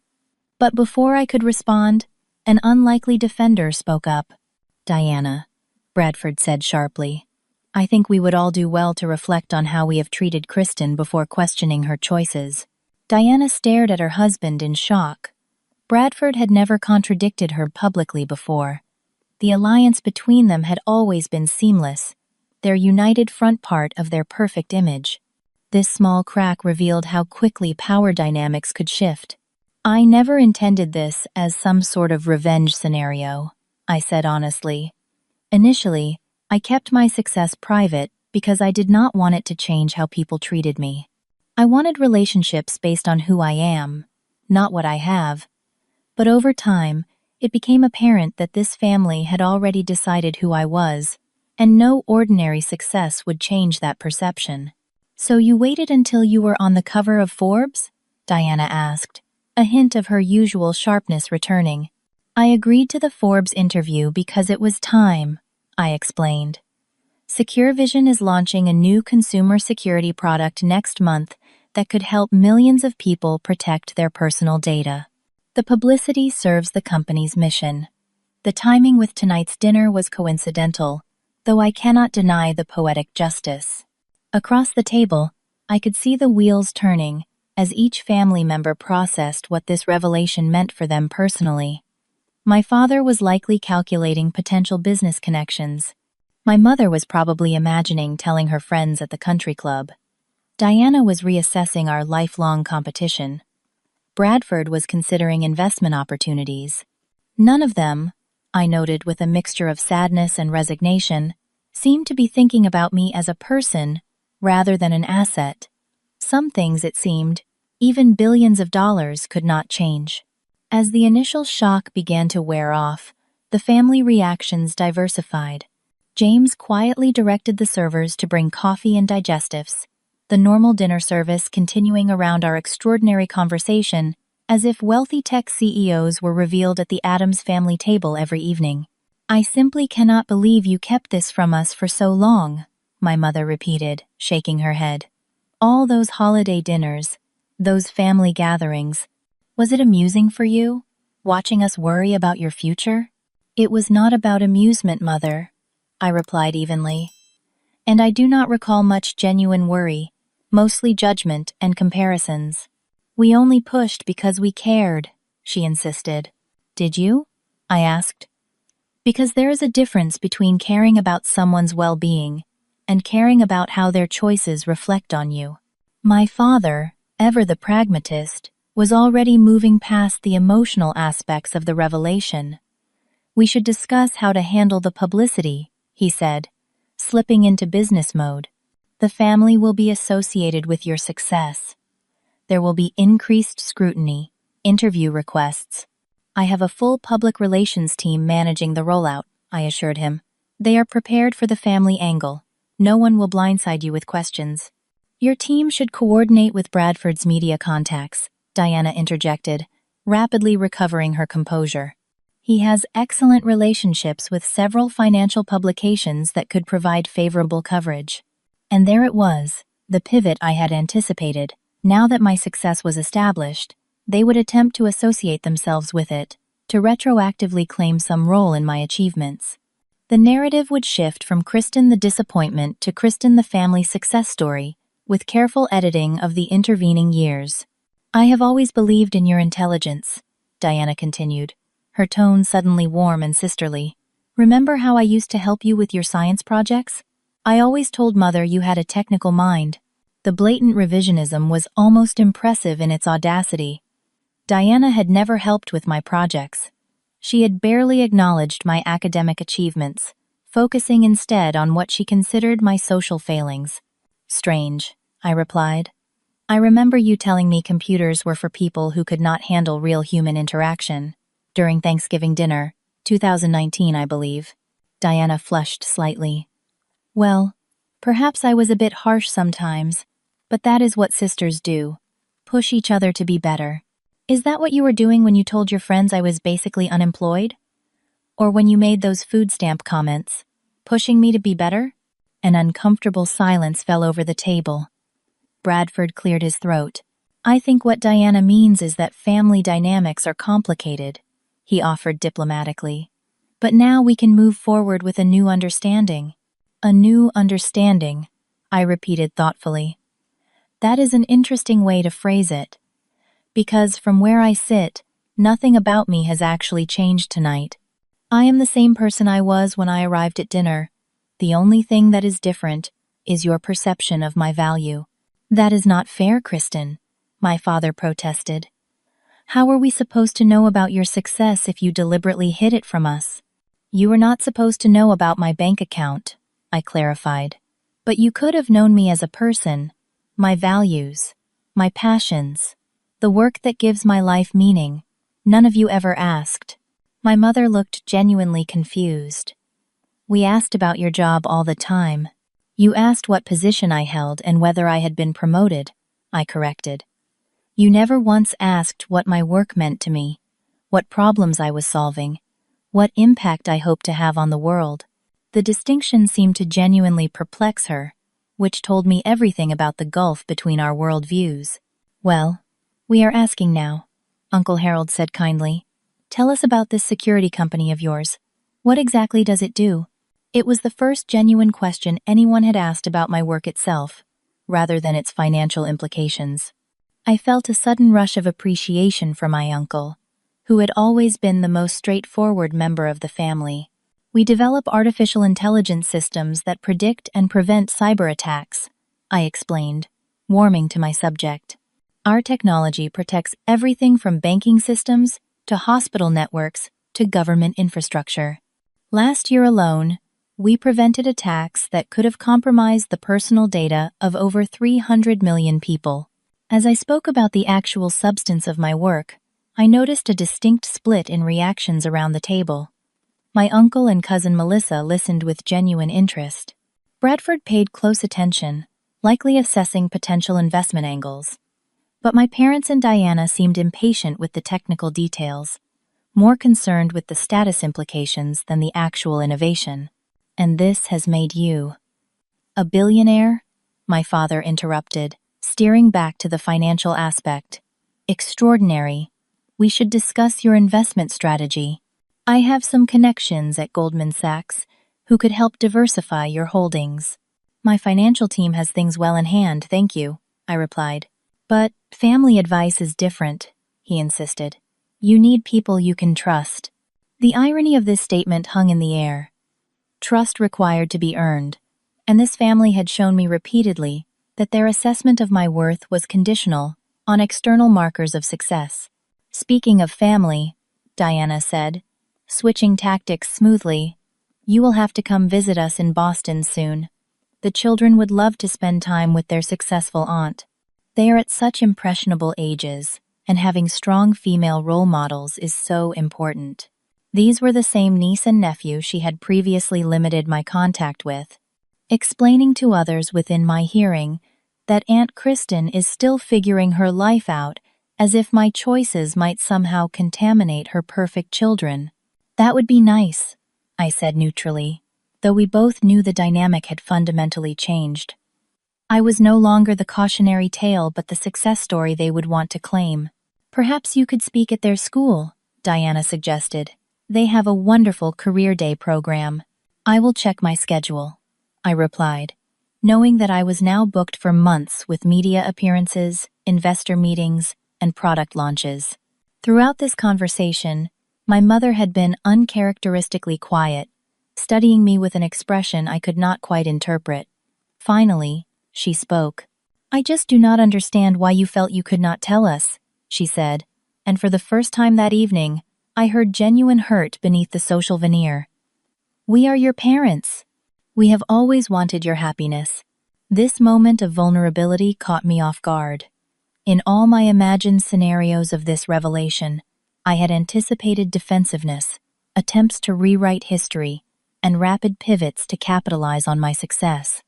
A: But before I could respond, an unlikely defender spoke up. "Diana," Bradford said sharply, I think we would all do well to reflect on how we have treated Kristen before questioning her choices. Diana stared at her husband in shock. Bradford had never contradicted her publicly before. The alliance between them had always been seamless, their united front part of their perfect image. This small crack revealed how quickly power dynamics could shift. "I never intended this as some sort of revenge scenario," I said honestly. "Initially, I kept my success private because I did not want it to change how people treated me. I wanted relationships based on who I am, not what I have. But over time, it became apparent that this family had already decided who I was, and no ordinary success would change that perception." "So you waited until you were on the cover of Forbes?" Diana asked, a hint of her usual sharpness returning. "I agreed to the Forbes interview because it was time," I explained. "Secure Vision is launching a new consumer security product next month that could help millions of people protect their personal data. The publicity serves the company's mission. The timing with tonight's dinner was coincidental, though I cannot deny the poetic justice." Across the table, I could see the wheels turning as each family member processed what this revelation meant for them personally. My father was likely calculating potential business connections. My mother was probably imagining telling her friends at the country club. Diana was reassessing our lifelong competition. Bradford was considering investment opportunities. None of them, I noted with a mixture of sadness and resignation, seemed to be thinking about me as a person rather than an asset. Some things, it seemed, even billions of dollars could not change. As the initial shock began to wear off, the family reactions diversified. James quietly directed the servers to bring coffee and digestives, the normal dinner service continuing around our extraordinary conversation as if wealthy tech CEOs were revealed at the Addams family table every evening. "I simply cannot believe you kept this from us for so long," my mother repeated, shaking her head. "All those holiday dinners, those family gatherings. Was it amusing for you, watching us worry about your future?" "It was not about amusement, Mother," I replied evenly. "And I do not recall much genuine worry, mostly judgment and comparisons." "We only pushed because we cared," she insisted. "Did you?" I asked. "Because there is a difference between caring about someone's well-being and caring about how their choices reflect on you." My father, ever the pragmatist, was already moving past the emotional aspects of the revelation. "We should discuss how to handle the publicity," he said, slipping into business mode. "The family will be associated with your success. There will be increased scrutiny, interview requests. I have a full public relations team managing the rollout," I assured him. "They are prepared for the family angle. No one will blindside you with questions." "Your team should coordinate with Bradford's media contacts," Diana interjected, rapidly recovering her composure. "He has excellent relationships with several financial publications that could provide favorable coverage." And there it was, the pivot I had anticipated. Now that my success was established, they would attempt to associate themselves with it, to retroactively claim some role in my achievements. The narrative would shift from Kristen the disappointment to Kristen the family success story, with careful editing of the intervening years. "I have always believed in your intelligence," Diana continued, her tone suddenly warm and sisterly. "Remember how I used to help you with your science projects? I always told Mother you had a technical mind." The blatant revisionism was almost impressive in its audacity. Diana had never helped with my projects. She had barely acknowledged my academic achievements, focusing instead on what she considered my social failings. "Strange," I replied. "I remember you telling me computers were for people who could not handle real human interaction. During Thanksgiving dinner, 2019, I believe." Diana flushed slightly. "Well, perhaps I was a bit harsh sometimes, but that is what sisters do. Push each other to be better. Is that what you were doing when you told your friends I was basically unemployed? Or when you made those food stamp comments, pushing me to be better?" An uncomfortable silence fell over the table. Bradford cleared his throat. "I think what Diana means is that family dynamics are complicated," he offered diplomatically. "But now we can move forward with a new understanding. A new understanding, I repeated thoughtfully. That is an interesting way to phrase it. Because from where I sit, nothing about me has actually changed tonight. I am the same person I was when I arrived at dinner. The only thing that is different is your perception of my value. That is not fair, Kristen, my father protested. How are we supposed to know about your success if you deliberately hid it from us? You were not supposed to know about my bank account, I clarified. But you could have known me as a person, my values, my passions, the work that gives my life meaning. None of you ever asked. My mother looked genuinely confused. We asked about your job all the time. You asked what position I held and whether I had been promoted, I corrected. You never once asked what my work meant to me, what problems I was solving, what impact I hoped to have on the world. The distinction seemed to genuinely perplex her, which told me everything about the gulf between our worldviews. Well, we are asking now, Uncle Harold said kindly. Tell us about this security company of yours. What exactly does it do? It was the first genuine question anyone had asked about my work itself, rather than its financial implications. I felt a sudden rush of appreciation for my uncle, who had always been the most straightforward member of the family. We develop artificial intelligence systems that predict and prevent cyber attacks, I explained, warming to my subject. Our technology protects everything from banking systems to hospital networks to government infrastructure. Last year alone, we prevented attacks that could have compromised the personal data of over 300 million people. As I spoke about the actual substance of my work, I noticed a distinct split in reactions around the table. My uncle and cousin Melissa listened with genuine interest. Bradford paid close attention, likely assessing potential investment angles. But my parents and Diana seemed impatient with the technical details, more concerned with the status implications than the actual innovation. And this has made you a billionaire? My father interrupted, steering back to the financial aspect. Extraordinary. We should discuss your investment strategy. I have some connections at Goldman Sachs who could help diversify your holdings. My financial team has things well in hand, thank you, I replied. But family advice is different, he insisted. You need people you can trust. The irony of this statement hung in the air. Trust required to be earned, and this family had shown me repeatedly that their assessment of my worth was conditional on external markers of success. Speaking of family, Diana said, switching tactics smoothly, you will have to come visit us in Boston soon. The children would love to spend time with their successful aunt. They are at such impressionable ages, and having strong female role models is so important. These were the same niece and nephew she had previously limited my contact with, explaining to others within my hearing that Aunt Kristen is still figuring her life out as if my choices might somehow contaminate her perfect children. That would be nice, I said neutrally, though we both knew the dynamic had fundamentally changed. I was no longer the cautionary tale but the success story they would want to claim. Perhaps you could speak at their school, Diana suggested. They have a wonderful career day program. I will check my schedule, I replied, knowing that I was now booked for months with media appearances, investor meetings, and product launches. Throughout this conversation, my mother had been uncharacteristically quiet, studying me with an expression I could not quite interpret. Finally, she spoke. I just do not understand why you felt you could not tell us, she said, and for the first time that evening, I heard genuine hurt beneath the social veneer. We are your parents. We have always wanted your happiness. This moment of vulnerability caught me off guard. In all my imagined scenarios of this revelation, I had anticipated defensiveness, attempts to rewrite history, and rapid pivots to capitalize on my success.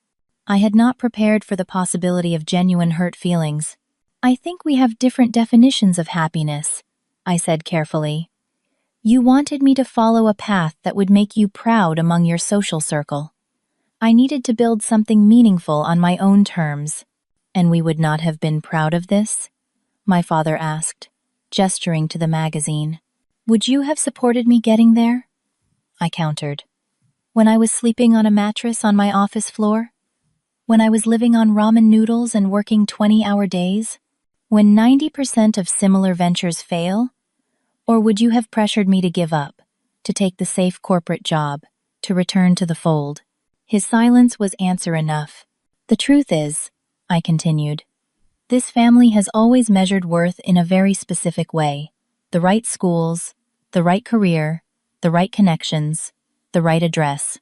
A: I had not prepared for the possibility of genuine hurt feelings. I think we have different definitions of happiness, I said carefully. You wanted me to follow a path that would make you proud among your social circle. I needed to build something meaningful on my own terms. And we would not have been proud of this? My father asked, gesturing to the magazine. Would you have supported me getting there? I countered. When I was sleeping on a mattress on my office floor? When I was living on ramen noodles and working 20-hour days? When 90% of similar ventures fail? Or would you have pressured me to give up, to take the safe corporate job, to return to the fold? His silence was answer enough. The truth is, I continued, this family has always measured worth in a very specific way. The right schools, the right career, the right connections, the right address.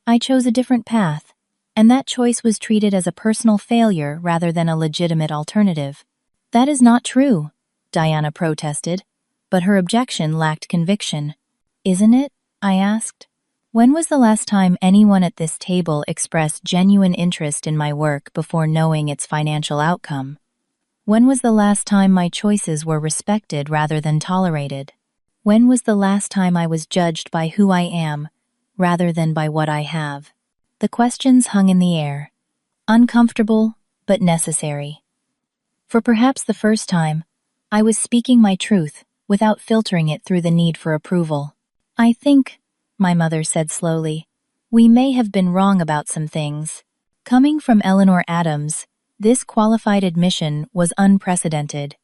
A: I chose a different path, and that choice was treated as a personal failure rather than a legitimate alternative. That is not true, Diana protested, but her objection lacked conviction. Isn't it? I asked. When was the last time anyone at this table expressed genuine interest in my work before knowing its financial outcome? When was the last time my choices were respected rather than tolerated? When was the last time I was judged by who I am rather than by what I have? The questions hung in the air, uncomfortable but necessary. For perhaps the first time, I was speaking my truth without filtering it through the need for approval. I think, my mother said slowly, we may have been wrong about some things. Coming from Eleanor Adams, this qualified admission was unprecedented.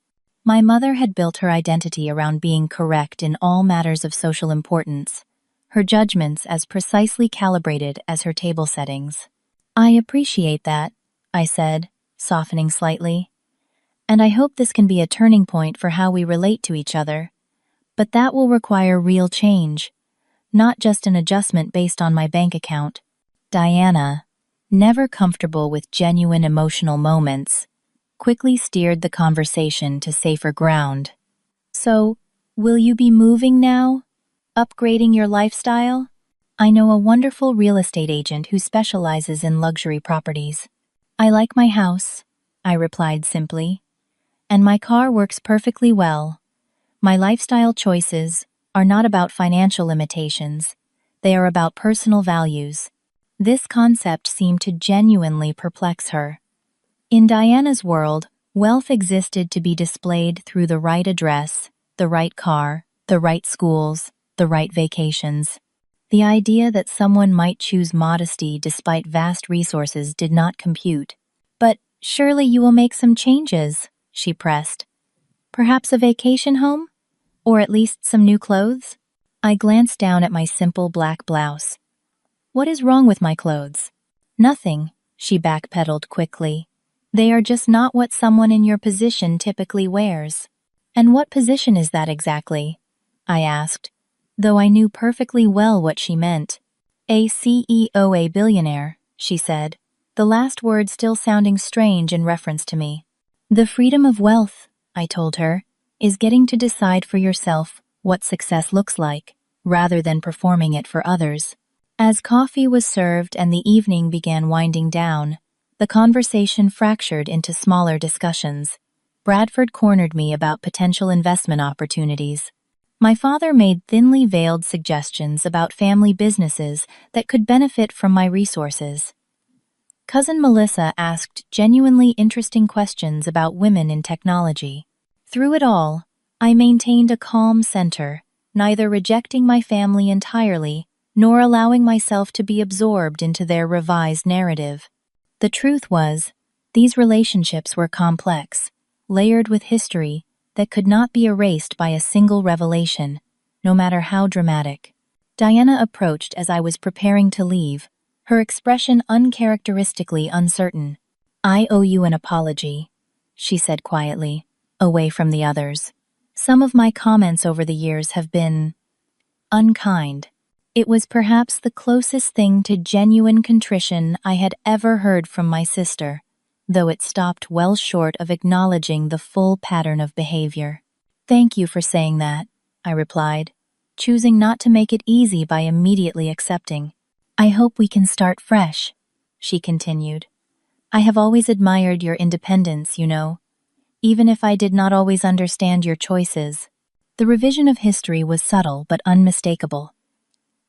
A: My mother had built her identity around being correct in all matters of social importance, her judgments as precisely calibrated as her table settings. I appreciate that, I said, softening slightly. And I hope this can be a turning point for how we relate to each other. But that will require real change, not just an adjustment based on my bank account. Diana, never comfortable with genuine emotional moments, quickly steered the conversation to safer ground. So, will you be moving now? Upgrading your lifestyle? I know a wonderful real estate agent who specializes in luxury properties. I like my house, I replied simply, and my car works perfectly well. My lifestyle choices are not about financial limitations. They are about personal values. This concept seemed to genuinely perplex her. In Diana's world, wealth existed to be displayed through the right address, the right car, the right schools, the right vacations. The idea that someone might choose modesty despite vast resources did not compute. But surely you will make some changes, she pressed. Perhaps a vacation home? Or at least some new clothes? I glanced down at my simple black blouse. What is wrong with my clothes? Nothing, she backpedaled quickly. They are just not what someone in your position typically wears. And what position is that exactly? I asked, though I knew perfectly well what she meant. A CEO, a billionaire, she said, the last word still sounding strange in reference to me. The freedom of wealth, I told her, is getting to decide for yourself what success looks like, rather than performing it for others. As coffee was served and the evening began winding down, the conversation fractured into smaller discussions. Bradford cornered me about potential investment opportunities. My father made thinly veiled suggestions about family businesses that could benefit from my resources. Cousin Melissa asked genuinely interesting questions about women in technology. Through it all, I maintained a calm center, neither rejecting my family entirely nor allowing myself to be absorbed into their revised narrative. The truth was, these relationships were complex, layered with history that could not be erased by a single revelation, no matter how dramatic. Diana approached as I was preparing to leave, her expression uncharacteristically uncertain. I owe you an apology, she said quietly, away from the others. Some of my comments over the years have been unkind. It was perhaps the closest thing to genuine contrition I had ever heard from my sister, though it stopped well short of acknowledging the full pattern of behavior. Thank you for saying that, I replied, choosing not to make it easy by immediately accepting. I hope we can start fresh, she continued. I have always admired your independence, you know, even if I did not always understand your choices. The revision of history was subtle but unmistakable.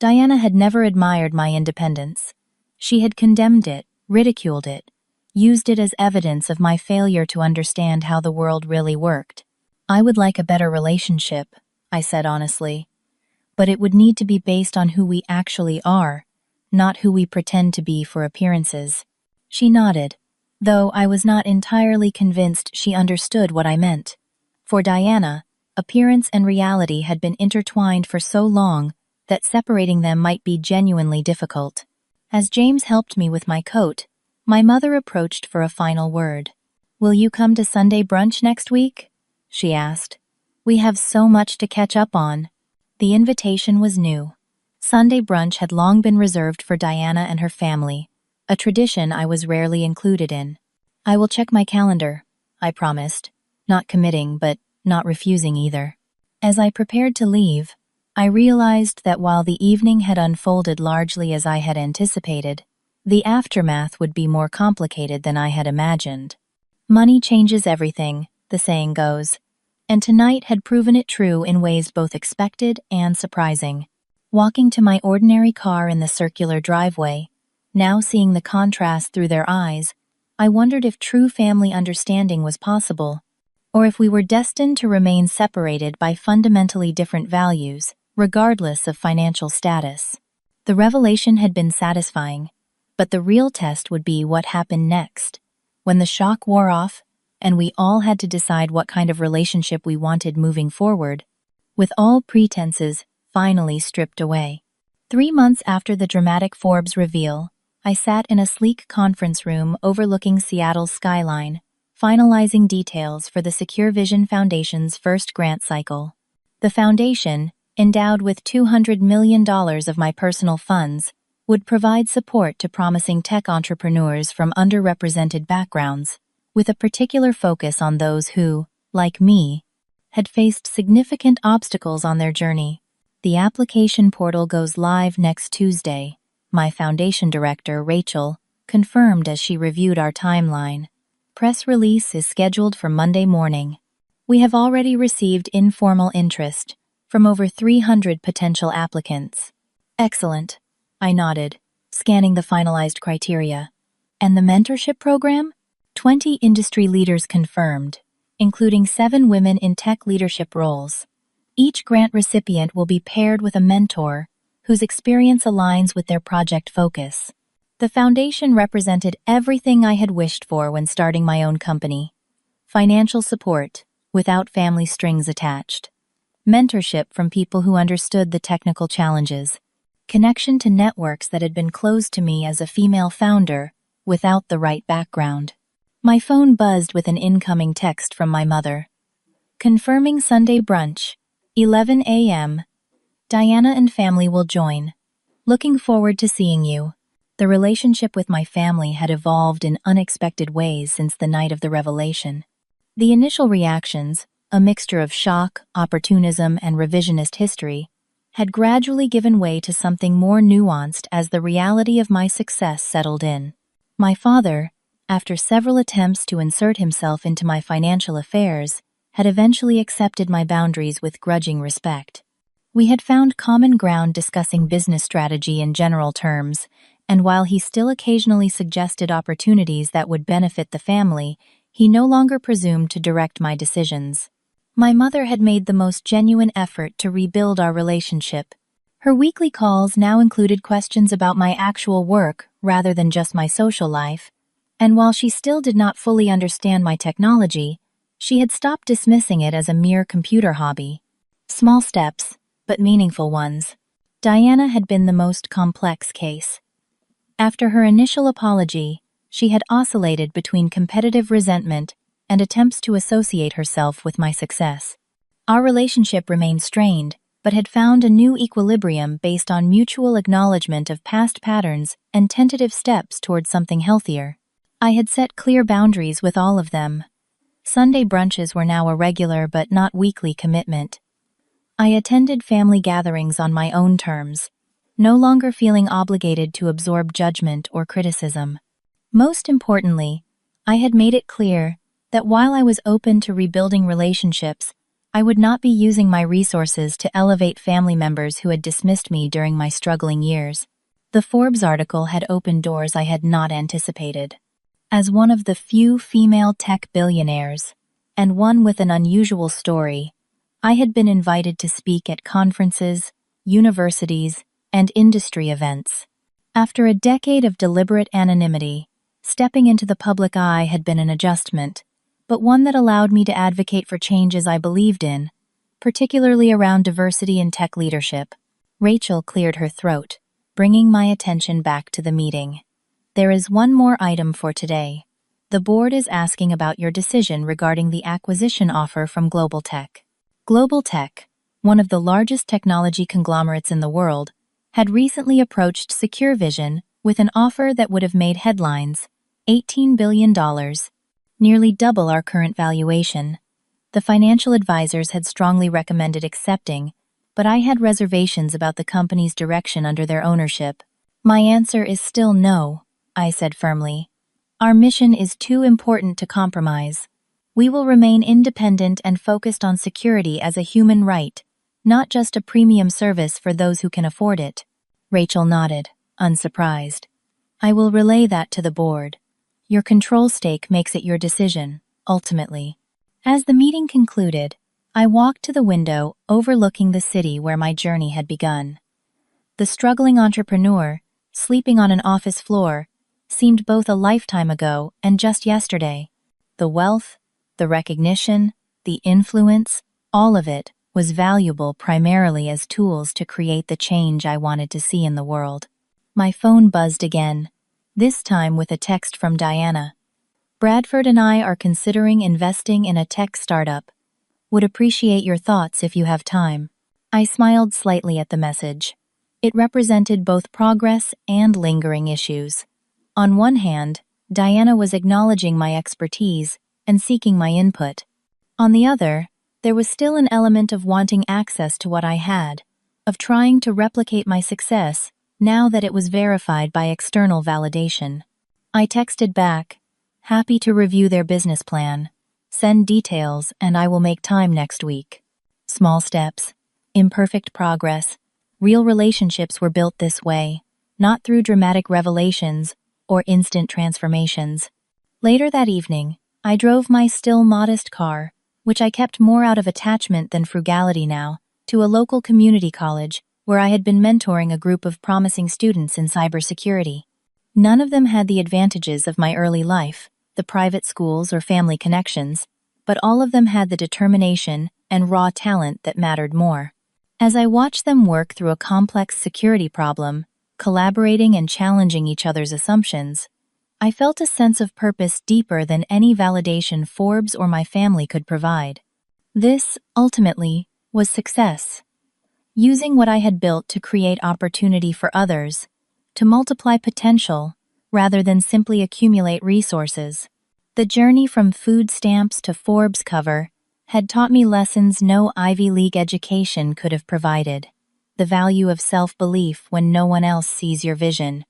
A: Diana had never admired my independence. She had condemned it, ridiculed it, used it as evidence of my failure to understand how the world really worked. I would like a better relationship, I said honestly, but it would need to be based on who we actually are, not who we pretend to be for appearances. She nodded, though I was not entirely convinced she understood what I meant. For Diana, appearance and reality had been intertwined for so long that separating them might be genuinely difficult. As James helped me with my coat, my mother approached for a final word. "Will you come to Sunday brunch next week?" she asked. "We have so much to catch up on." The invitation was new. Sunday brunch had long been reserved for Diana and her family, a tradition I was rarely included in. "I will check my calendar," I promised, not committing but not refusing either. As I prepared to leave, I realized that while the evening had unfolded largely as I had anticipated, the aftermath would be more complicated than I had imagined. Money changes everything, the saying goes, and tonight had proven it true in ways both expected and surprising. Walking to my ordinary car in the circular driveway, now seeing the contrast through their eyes, I wondered if true family understanding was possible, or if we were destined to remain separated by fundamentally different values, regardless of financial status. The revelation had been satisfying, but the real test would be what happened next, when the shock wore off and we all had to decide what kind of relationship we wanted moving forward, with all pretenses finally stripped away. 3 months after the dramatic Forbes reveal, I sat in a sleek conference room overlooking Seattle's skyline, finalizing details for the Secure Vision Foundation's first grant cycle. The foundation, endowed with $200 million of my personal funds, would provide support to promising tech entrepreneurs from underrepresented backgrounds, with a particular focus on those who, like me, had faced significant obstacles on their journey. The application portal goes live next Tuesday, my foundation director, Rachel, confirmed as she reviewed our timeline. Press release is scheduled for Monday morning. We have already received informal interest from over 300 potential applicants. Excellent, I nodded, scanning the finalized criteria. And the mentorship program? 20 industry leaders confirmed, including 7 women in tech leadership roles. Each grant recipient will be paired with a mentor whose experience aligns with their project focus. The foundation represented everything I had wished for when starting my own company. Financial support, without family strings attached. Mentorship from people who understood the technical challenges. Connection to networks that had been closed to me as a female founder, without the right background. My phone buzzed with an incoming text from my mother. Confirming Sunday brunch, 11 a.m. Diana and family will join. Looking forward to seeing you. The relationship with my family had evolved in unexpected ways since the night of the revelation. The initial reactions, a mixture of shock, opportunism, and revisionist history, had gradually given way to something more nuanced as the reality of my success settled in. My father, after several attempts to insert himself into my financial affairs, had eventually accepted my boundaries with grudging respect. We had found common ground discussing business strategy in general terms, and while he still occasionally suggested opportunities that would benefit the family, he no longer presumed to direct my decisions. My mother had made the most genuine effort to rebuild our relationship. Her weekly calls now included questions about my actual work rather than just my social life, and while she still did not fully understand my technology, she had stopped dismissing it as a mere computer hobby. Small steps, but meaningful ones. Diana had been the most complex case. After her initial apology, she had oscillated between competitive resentment and attempts to associate herself with my success. Our relationship remained strained, but had found a new equilibrium based on mutual acknowledgement of past patterns and tentative steps toward something healthier. I had set clear boundaries with all of them. Sunday brunches were now a regular but not weekly commitment. I attended family gatherings on my own terms, no longer feeling obligated to absorb judgment or criticism. Most importantly, I had made it clear that while I was open to rebuilding relationships, I would not be using my resources to elevate family members who had dismissed me during my struggling years. The Forbes article had opened doors I had not anticipated. As one of the few female tech billionaires, and one with an unusual story, I had been invited to speak at conferences, universities, and industry events. After a decade of deliberate anonymity, stepping into the public eye had been an adjustment, but one that allowed me to advocate for changes I believed in, particularly around diversity in tech leadership. Rachel cleared her throat, bringing my attention back to the meeting. There is one more item for today. The board is asking about your decision regarding the acquisition offer from Global Tech. Global Tech, one of the largest technology conglomerates in the world, had recently approached SecureVision with an offer that would have made headlines, $18 billion, nearly double our current valuation. The financial advisors had strongly recommended accepting, but I had reservations about the company's direction under their ownership. My answer is still no, I said firmly. Our mission is too important to compromise. We will remain independent and focused on security as a human right, not just a premium service for those who can afford it. Rachel nodded, unsurprised. I will relay that to the board. Your control stake makes it your decision, ultimately. As the meeting concluded, I walked to the window overlooking the city where my journey had begun. The struggling entrepreneur, sleeping on an office floor, seemed both a lifetime ago and just yesterday. The wealth, the recognition, the influence, all of it was valuable primarily as tools to create the change I wanted to see in the world. My phone buzzed again, this time with a text from Diana. Bradford and I are considering investing in a tech startup. Would appreciate your thoughts if you have time. I smiled slightly at the message. It represented both progress and lingering issues. On one hand, Diana was acknowledging my expertise and seeking my input. On the other, there was still an element of wanting access to what I had, of trying to replicate my success now that it was verified by external validation. I texted back, happy to review their business plan. Send details and I will make time next week. Small steps, imperfect progress, real relationships were built this way, not through dramatic revelations or instant transformations. Later that evening, I drove my still modest car, which I kept more out of attachment than frugality now, to a local community college where I had been mentoring a group of promising students in cybersecurity. None of them had the advantages of my early life, the private schools or family connections, but all of them had the determination and raw talent that mattered more. As I watched them work through a complex security problem, collaborating and challenging each other's assumptions, I felt a sense of purpose deeper than any validation Forbes or my family could provide. This, ultimately, was success. Using what I had built to create opportunity for others, to multiply potential, rather than simply accumulate resources. The journey from food stamps to Forbes cover had taught me lessons no Ivy League education could have provided. The value of self-belief when no one else sees your vision.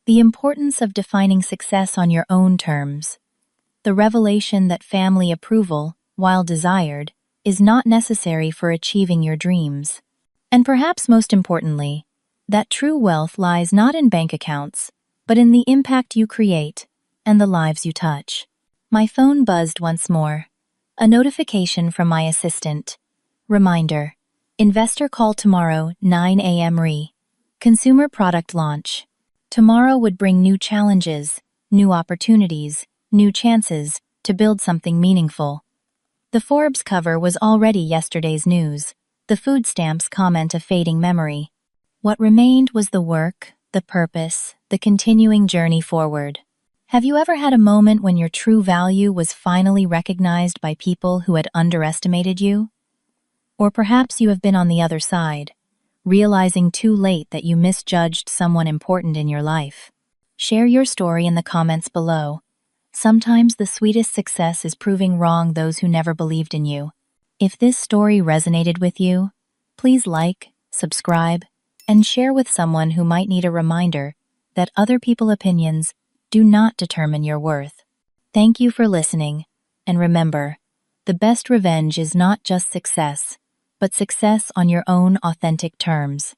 A: The importance of defining success on your own terms. The revelation that family approval, while desired, is not necessary for achieving your dreams. And perhaps most importantly, that true wealth lies not in bank accounts, but in the impact you create and the lives you touch. My phone buzzed once more. A notification from my assistant. Reminder. Investor call tomorrow, 9 a.m. Consumer product launch. Tomorrow would bring new challenges, new opportunities, new chances to build something meaningful. The Forbes cover was already yesterday's news, the food stamps comment a fading memory. What remained was the work, the purpose, the continuing journey forward. Have you ever had a moment when your true value was finally recognized by people who had underestimated you? Or perhaps you have been on the other side, realizing too late that you misjudged someone important in your life. Share your story in the comments below. Sometimes the sweetest success is proving wrong those who never believed in you. If this story resonated with you, please like, subscribe, and share with someone who might need a reminder that other people's opinions do not determine your worth. Thank you for listening, and remember, the best revenge is not just success, but success on your own authentic terms.